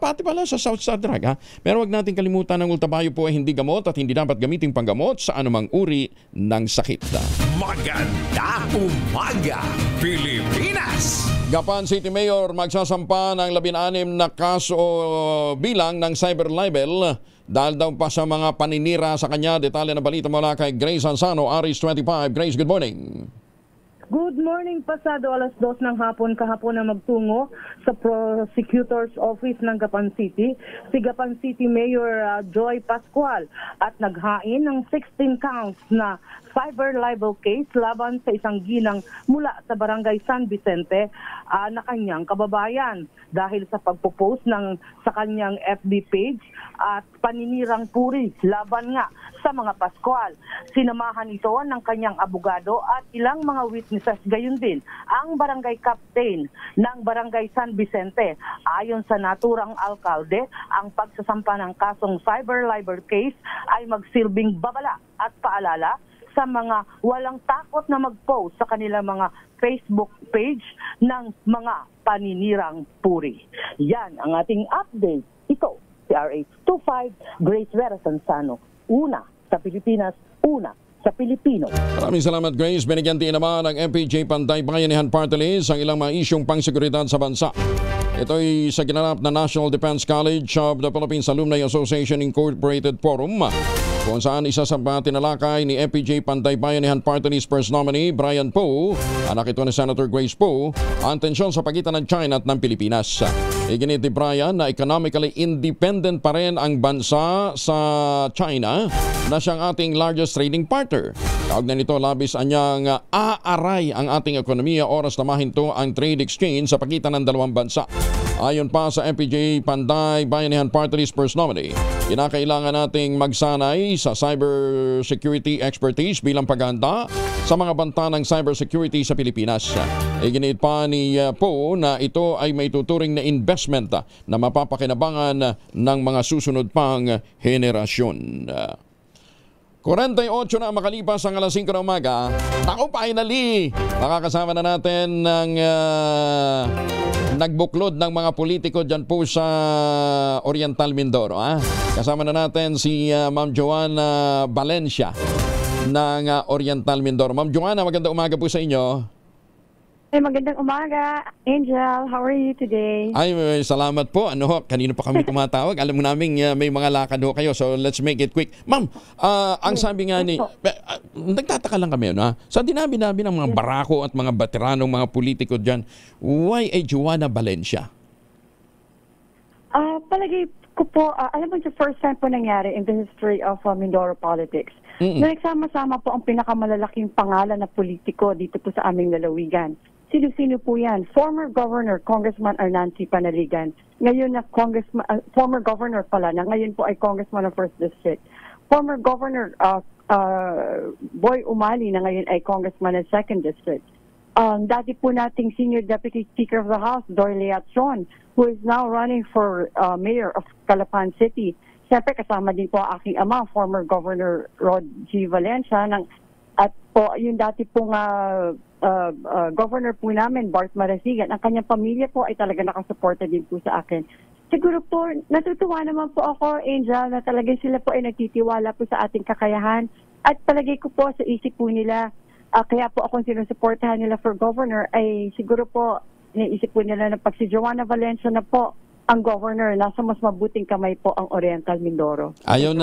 pati pala sa Southside Drug, ha? Pero wag nating kalimutan ng Ultabayo po ay hindi gamot at hindi dapat gamiting panggamot sa anumang uri ng sakit. Maganda umaga, Pilipinas! Gapan City Mayor magsasampa ng 16 na kaso bilang ng cyber libel dahil daw pa sa mga paninira sa kanya. Detalye na balita mula kay Grace Ansano, Aris 25. Grace, good morning. Good morning, pasado 2:00 ng hapon kahapon na magtungo sa Prosecutor's Office ng Gapan City, si Gapan City Mayor Joy Pascual at naghain ng 16 counts na cyber libel case laban sa isang ginang mula sa barangay San Vicente na kanyang kababayan dahil sa pagpo-post sa kanyang FB page at paninirang puri laban nga sa mga Pascual. Sinamahan ito ng kanyang abogado at ilang mga witnesses, gayon din ang barangay captain ng barangay San Vicente. Ayon sa naturang alkalde, ang pagsasampa ng kasong cyber libel case ay magsilbing babala at paalala sa mga walang takot na mag-post sa kanilang mga Facebook page ng mga paninirang puri. Yan ang ating update. Ito, si RH25, Grace Vera Sansano. Una sa Pilipinas, una sa Pilipino. Maraming salamat, Grace. Binigyan din naman ng MPJ Pantay Bayanihan Party List ang ilang mga isyong pangseguridad sa bansa. Ito'y sa ginanap na National Defense College of the Philippines Alumni Association Incorporated Forum, kung saan isa sa mga tinalakay ni MPJ Pantay Bayanihan Party List First Nominee Brian Poe, anak ito ni Senator Grace Poe, ang tensyon sa pagitan ng China at ng Pilipinas. Iginit ni Brian na economically independent pa rin ang bansa sa China na siyang ating largest trading partner. Tawag na nito, labis anyang aaray ang ating ekonomiya oras na mahinto ang trade exchange sa pagitan ng dalawang bansa. Ayon pa sa MPJ Panday Bayanihan Party List First Nominee, kinakailangan nating magsanay sa cybersecurity expertise bilang paghahanda sa mga banta ng cybersecurity sa Pilipinas. Iginit pa ni Poe na ito ay may tuturing na investment na mapapakinabangan ng mga susunod pang henerasyon. 48 na makalipas ang alas 5 ng umaga. Ako, finally, makakasama na natin ng nagbuklod ng mga politiko dyan po sa Oriental Mindoro. Kasama na natin si Ma'am Joanna Valencia ng Oriental Mindoro. Ma'am Joanna, magandang umaga po sa inyo. Ay, magandang umaga, Angel. How are you today? Ay, salamat po. Kanino pa kami tumatawag? Alam mo namin may mga lakad ho kayo, so let's make it quick. Ma'am, ang sabi nga ni... nagtataka lang kami, sa dinabi-nabi ng mga barako at mga veteranong mga politiko dyan, why a Joanna Valencia? Palagi ko po, alam mo, the first time po nangyari in the history of Mindoro politics. Na nagsama-sama po ang pinakamalalaking pangalan na politiko dito po sa aming lalawigan. Sino-sino po yan? Former Governor, Congressman Arnancy Panaligan. Ngayon na former Governor pala, na ngayon po ay Congressman of 1st District. Former Governor Boy Umali, na ngayon ay Congressman of 2nd District. Dati po nating Senior Deputy Speaker of the House, Doyle Leatron, who is now running for Mayor of Calapan City. Siyempre, kasama din po aking ama, former Governor Rod G. Valencia, at po yung dati pong governor po namin, Bart Marasigan. Ang kanyang pamilya po ay talaga nakasuporta din po sa akin. Siguro po, natutuwa naman po ako, Angel, na talaga sila po ay nagtitiwala po sa ating kakayahan. At palagay ko po sa isip po nila, kaya po akong sinusuportahan nila for governor, ay siguro po, naisip po nila na pag si Joanna Valencia na po ang governor, nasa mas mabuting kamay po ang Oriental Mindoro. Ayaw na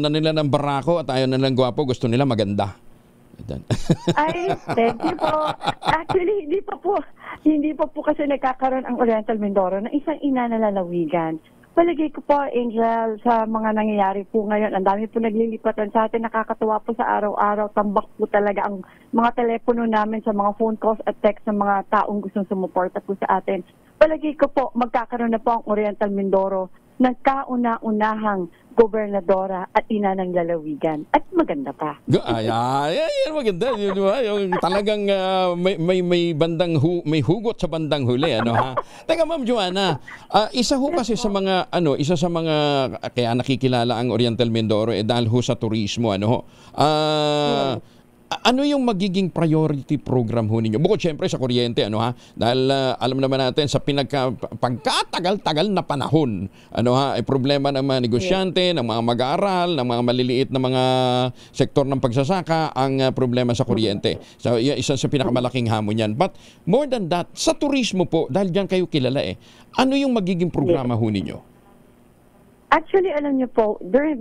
nila ng barako at ayaw na nila ng gwapo, gusto nila maganda. Ay, thank you po. Actually, hindi pa po kasi nagkakaroon ang Oriental Mindoro ng isang ina na lalawigan. Palagay ko po, Angel, sa mga nangyayari po ngayon, ang dami po naglilipatan sa atin, nakakatuwa po sa araw-araw, tambak po talaga ang mga telepono namin sa mga phone calls at text ng mga taong gustong sumuporta po sa atin. Palagay ko po, magkakaroon na po ang Oriental Mindoro ng kauna-unahang gobernadora at ina ng lalawigan. At maganda pa. Maganda. Yung talagang may may hugot sa bandang huli. Teka, Ma'am Joanna, isa kasi sa mga, kaya nakikilala ang Oriental Mindoro dahil sa turismo. Ano yung magiging priority program ho ninyo? Bukod siyempre sa kuryente, dahil alam naman natin sa pagkatagal-tagal na panahon, ay problema ng mga negosyante, ng mga mag-aaral, ng mga maliliit na mga sektor ng pagsasaka, ang problema sa kuryente. So, isa sa pinakamalaking hamon yan. But more than that, sa turismo po, dahil dyan kayo kilala ano yung magiging programa ho ninyo? Actually, alam niyo po, during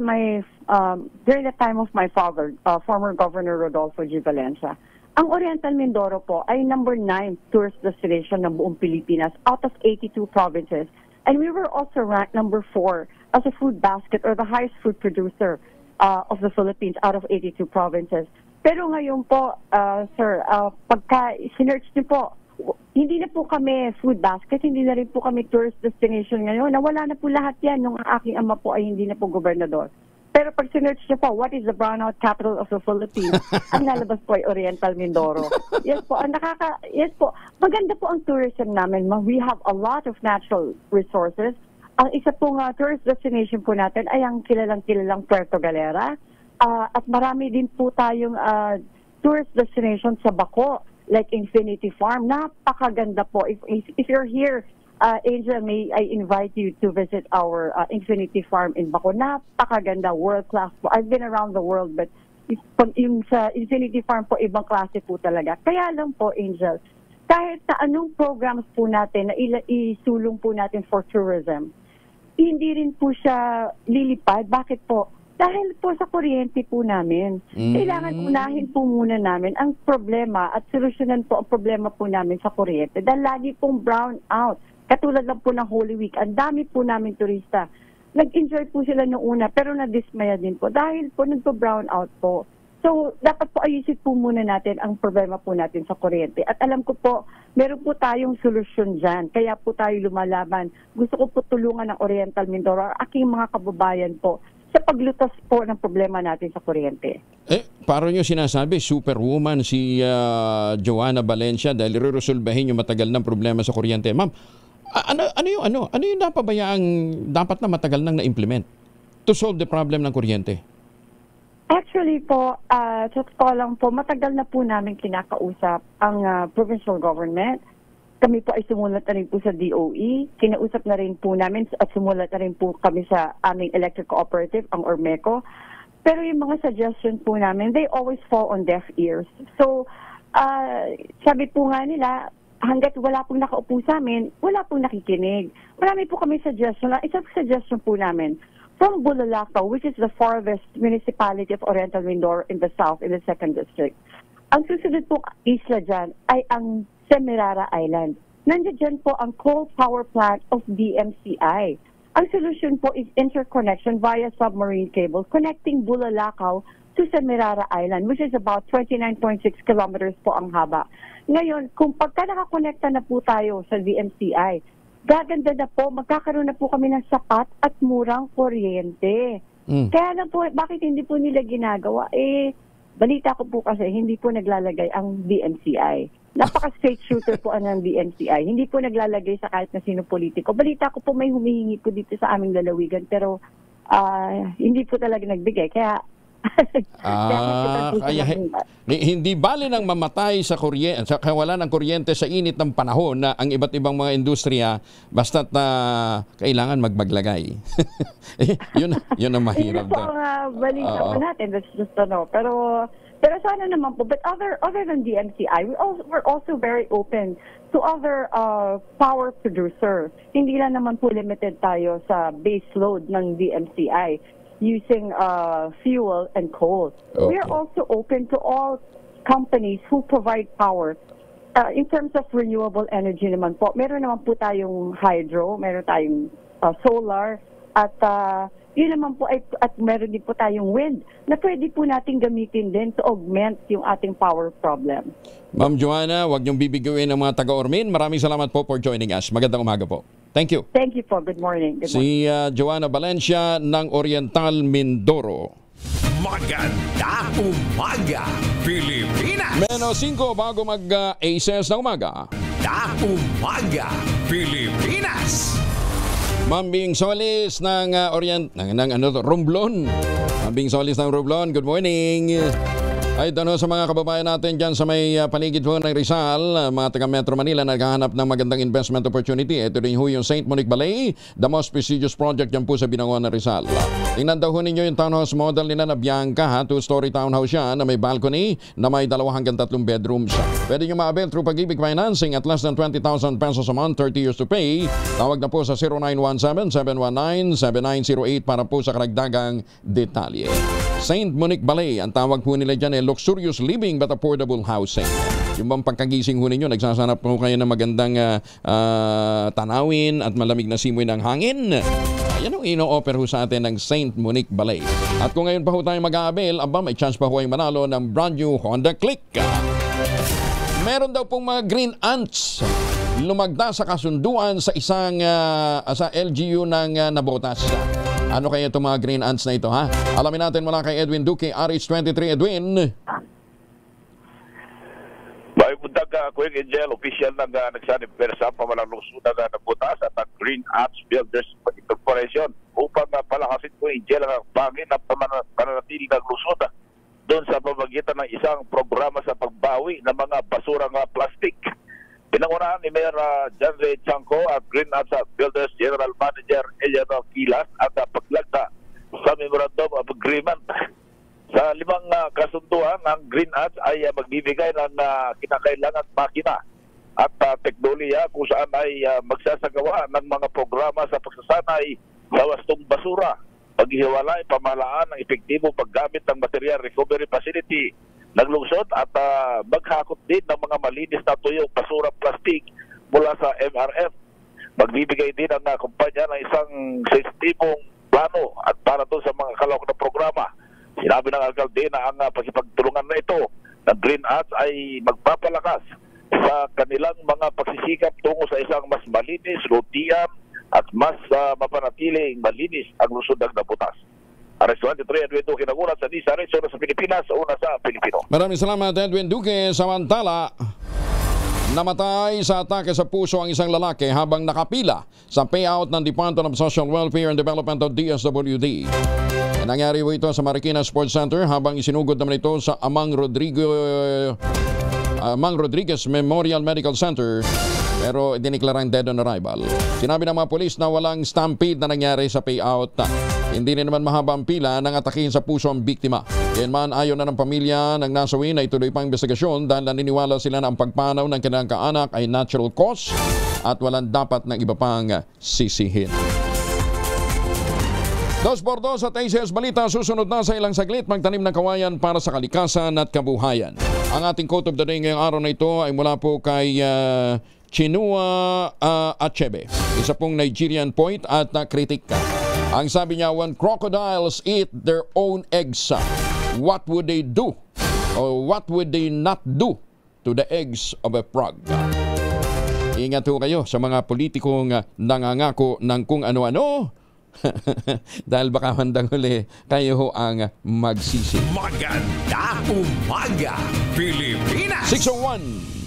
the time of my father, former Governor Rodolfo G. Valencia, ang Oriental Mindoro po ay number 9 tourist destination ng buong Pilipinas out of 82 provinces. And we were also ranked number 4 as a food basket or the highest food producer. of the Philippines out of 82 provinces. Pero ngayon po, sir, pagka sinerch niyo po, hindi na po kami food basket, hindi na rin po kami tourist destination ngayon. Nawala na po lahat yan nung aking ama po ay hindi na po gobernador. Pero pag sinerch niyo po, what is the brownout capital of the Philippines? Ang lalabas po ay Oriental Mindoro. Yes po, yes po. Maganda po ang tourism namin. We have a lot of natural resources. Ang isa pong tourist destination po natin ay ang kilalang Puerto Galera. At marami din po tayong tourist destination sa Baco, like Infinity Farm. Napakaganda po. If you're here, Angel, may I invite you to visit our Infinity Farm in Baco. Napakaganda, world-class po. I've been around the world, but yung sa Infinity Farm po, ibang klase po talaga. Kaya lang po, Angel, kahit sa anong programs po natin na isulong po natin for tourism, hindi rin po siya lilipad. Bakit po? Dahil po sa kuryente po namin. Kailangan unahin po muna namin ang problema at solusyonan po ang problema po namin sa kuryente. Dahil lagi pong brown out. Katulad lang po ng Holy Week, ang dami po namin turista. Nag-enjoy po sila noong una, pero nadismaya din po dahil po nagpo-brown out po. So, dapat po ayusin po muna natin ang problema po natin sa kuryente. At alam ko po, meron po tayong solusyon dyan. Kaya po tayo lumalaban. Gusto ko po tulungan ng Oriental Mindoro, aking mga kababayan po, sa paglutas po ng problema natin sa kuryente. Parang nyo sinasabi, superwoman si Joanna Valencia dahil resolbahin yung matagal ng problema sa kuryente. Ma'am, ano yung dapat na matagal nang na-implement to solve the problem ng kuryente? Actually po, sa totoo lang po, matagal na po namin kinakausap ang provincial government. Kami po ay sumulat na rin po sa DOE. Kinausap na rin po namin at sumulat na rin po kami sa aming electric cooperative, ang Ormeco. Pero yung mga suggestion po namin, they always fall on deaf ears. So, sabi po nga nila, hanggat wala pong nakaupo sa amin, wala pong nakikinig. Marami po kami suggestion. Isang suggestion po namin, from Bulalakaw, which is the farthest municipality of Oriental Mindoro in the south, in the 2nd district. Ang susunod po isla dyan ay ang Semirara Island. Nandiyan dyan po ang coal power plant of DMCI. Ang solution po is interconnection via submarine cable connecting Bulalakaw to Semirara Island, which is about 29.6 kilometers po ang haba. Ngayon, kung pagka nakakonekta na po tayo sa DMCI, gaganda na po, magkakaroon na po kami ng sapat at murang kuryente. Kaya na po, bakit hindi po nila ginagawa? Balita ko po kasi, hindi po naglalagay ang DMCI. Napaka-straight shooter po ang DMCI. Hindi po naglalagay sa kahit na sino politiko. Balita ko po may humihingi po dito sa aming lalawigan, pero hindi po talaga nagbigay. Kaya hindi bali nang mamatay sa kuryente, sa kawalan ng kuryente sa init ng panahon na ang iba't ibang mga industriya basta't kailangan magmaglagay. yun ang mahirap daw. Balita po natin, that's just pero sana naman po, but other than DMCI, we're also very open to other power producer. Hindi lang naman po limited tayo sa base load ng DMCI using fuel and coal. Okay. We are also open to all companies who provide power. In terms of renewable energy naman po, meron naman po tayong hydro, meron tayong solar, at yun naman po at meron din po tayong wind na pwede po natin gamitin din to augment yung ating power problem. Ma'am Joanna, huwag niyong bibiguin ang mga taga-Ormin. Maraming salamat po for joining us. Magandang umaga po. Thank you. Thank you po. Good morning. Si Joanna Valencia ng Oriental Mindoro. Maganda umaga, Pilipinas! Menos 5 bago mag-aces ng umaga. Maganda umaga, Pilipinas! Mambing Solis ng Romblon. Mambing Solis ng Romblon, good morning. Ay, tanong sa mga kababayan natin dyan sa may paligid po ng Rizal, mga taga Metro Manila naghahanap ng magandang investment opportunity. Ito rin ho yung St. Monique Ballet, the most prestigious project dyan po sa Binangon ng Rizal. Tingnan daw ho ninyo yung townhouse model nila na Bianca, 2-story townhouse siya na may balcony na may 2 hanggang 3 bedrooms. Pwede nyo ma-avail through Pag-ibig Financing at less than 20,000 pesos a month, 30 years to pay. Tawag na po sa 0917-719-7908 para po sa karagdagang detalye. St. Monique Ballet, ang tawag po nila dyan luxurious living but affordable housing. Yung bang pagkagising ho ninyo, nagsasanap po kayo ng magandang tanawin at malamig na simoy ng hangin. Yan ang ino-offer ho sa atin ng St. Monique Ballet. At kung ngayon pa ho tayo mag-aabil, may chance pa ho ay manalo ng brand new Honda Click. Meron daw pong mga green ants lumagda sa kasunduan sa isang sa LGU ng Nabotas. Ano kaya itong mga green ants na ito, ha? Alamin natin mula kay Edwin Duque, RH23. Edwin. Bahay bundag Kuya Angel, official na nagsanib persa pamalang lungsod na Nabotas at ang Green Ants Builders Corporation upang palakasin Kuya Angel ang bangin na pananatili ng lungsod doon sa pamagitan ng isang programa sa pagbawi ng mga basurang plastik. Pinangunahan ni Mayor John Ray Chanco at Green Ants Builders General Manager Eliano Quilas at paglagda sa Memorandum of Agreement. Sa 5 kasunduan, ang Green Ants ay magbibigay ng kinakailangan makina at teknolohiya kung saan ay magsasagawa ng mga programa sa pagsasanay sa wastong basura, paghihiwalay, pamahalaan ng epektibong paggamit ng material recovery facility ng lungsod at maghakot din ng mga malinis na tuyong basura plastik mula sa MRF. Magbibigay din ang kumpanya ng isang sensitibong plano at para doon sa mga kalawak na programa. Sinabi ng alkalde na ang pagkipagtulungan na ito ng Green Ants ay magpapalakas sa kanilang mga pagsisikap tungo sa isang mas malinis, lutian at mas mapanatiling malinis ang lungsod ng Nabotas. RH23, Edwin Duque, nagulat sa Disa Rizzo sa Pilipinas, una sa Pilipino. Maraming salamat, Edwin Duque. Samantala, namatay sa atake sa puso ang isang lalaki habang nakapila sa payout ng Department of Social Welfare and Development of DSWD. Nangyari po ito sa Marikina Sports Center habang isinugod naman ito sa Amang Rodriguez Memorial Medical Center, pero diniklarang dead on arrival. Sinabi ng mga polis na walang stampede na nangyari sa payout. Hindi rin naman mahaba ang pila nang atakin sa puso ang biktima. Yan man, ayon na ng pamilya ng nasawi na ituloy pang investigasyon dahil naniniwala sila na ang pagpanaw ng kanilang kaanak ay natural cause at walang dapat na iba pang sisihin. 2x2 sa ACS Balita, susunod na sa ilang saglit, magtanim ng kawayan para sa kalikasan at kabuhayan. Ang ating quote of the day ngayong araw na ito ay mula po kay Chinua Achebe, isa pong Nigerian poet at kritika. Ang sabi niya, when crocodiles eat their own eggs, what would they do? Or what would they not do to the eggs of a frog? Ingat ho kayo sa mga politikong nangangako ng kung ano-ano. Dahil baka handang huli kayo ho ang magsisi. Maganda umaga, Pilipinas! 601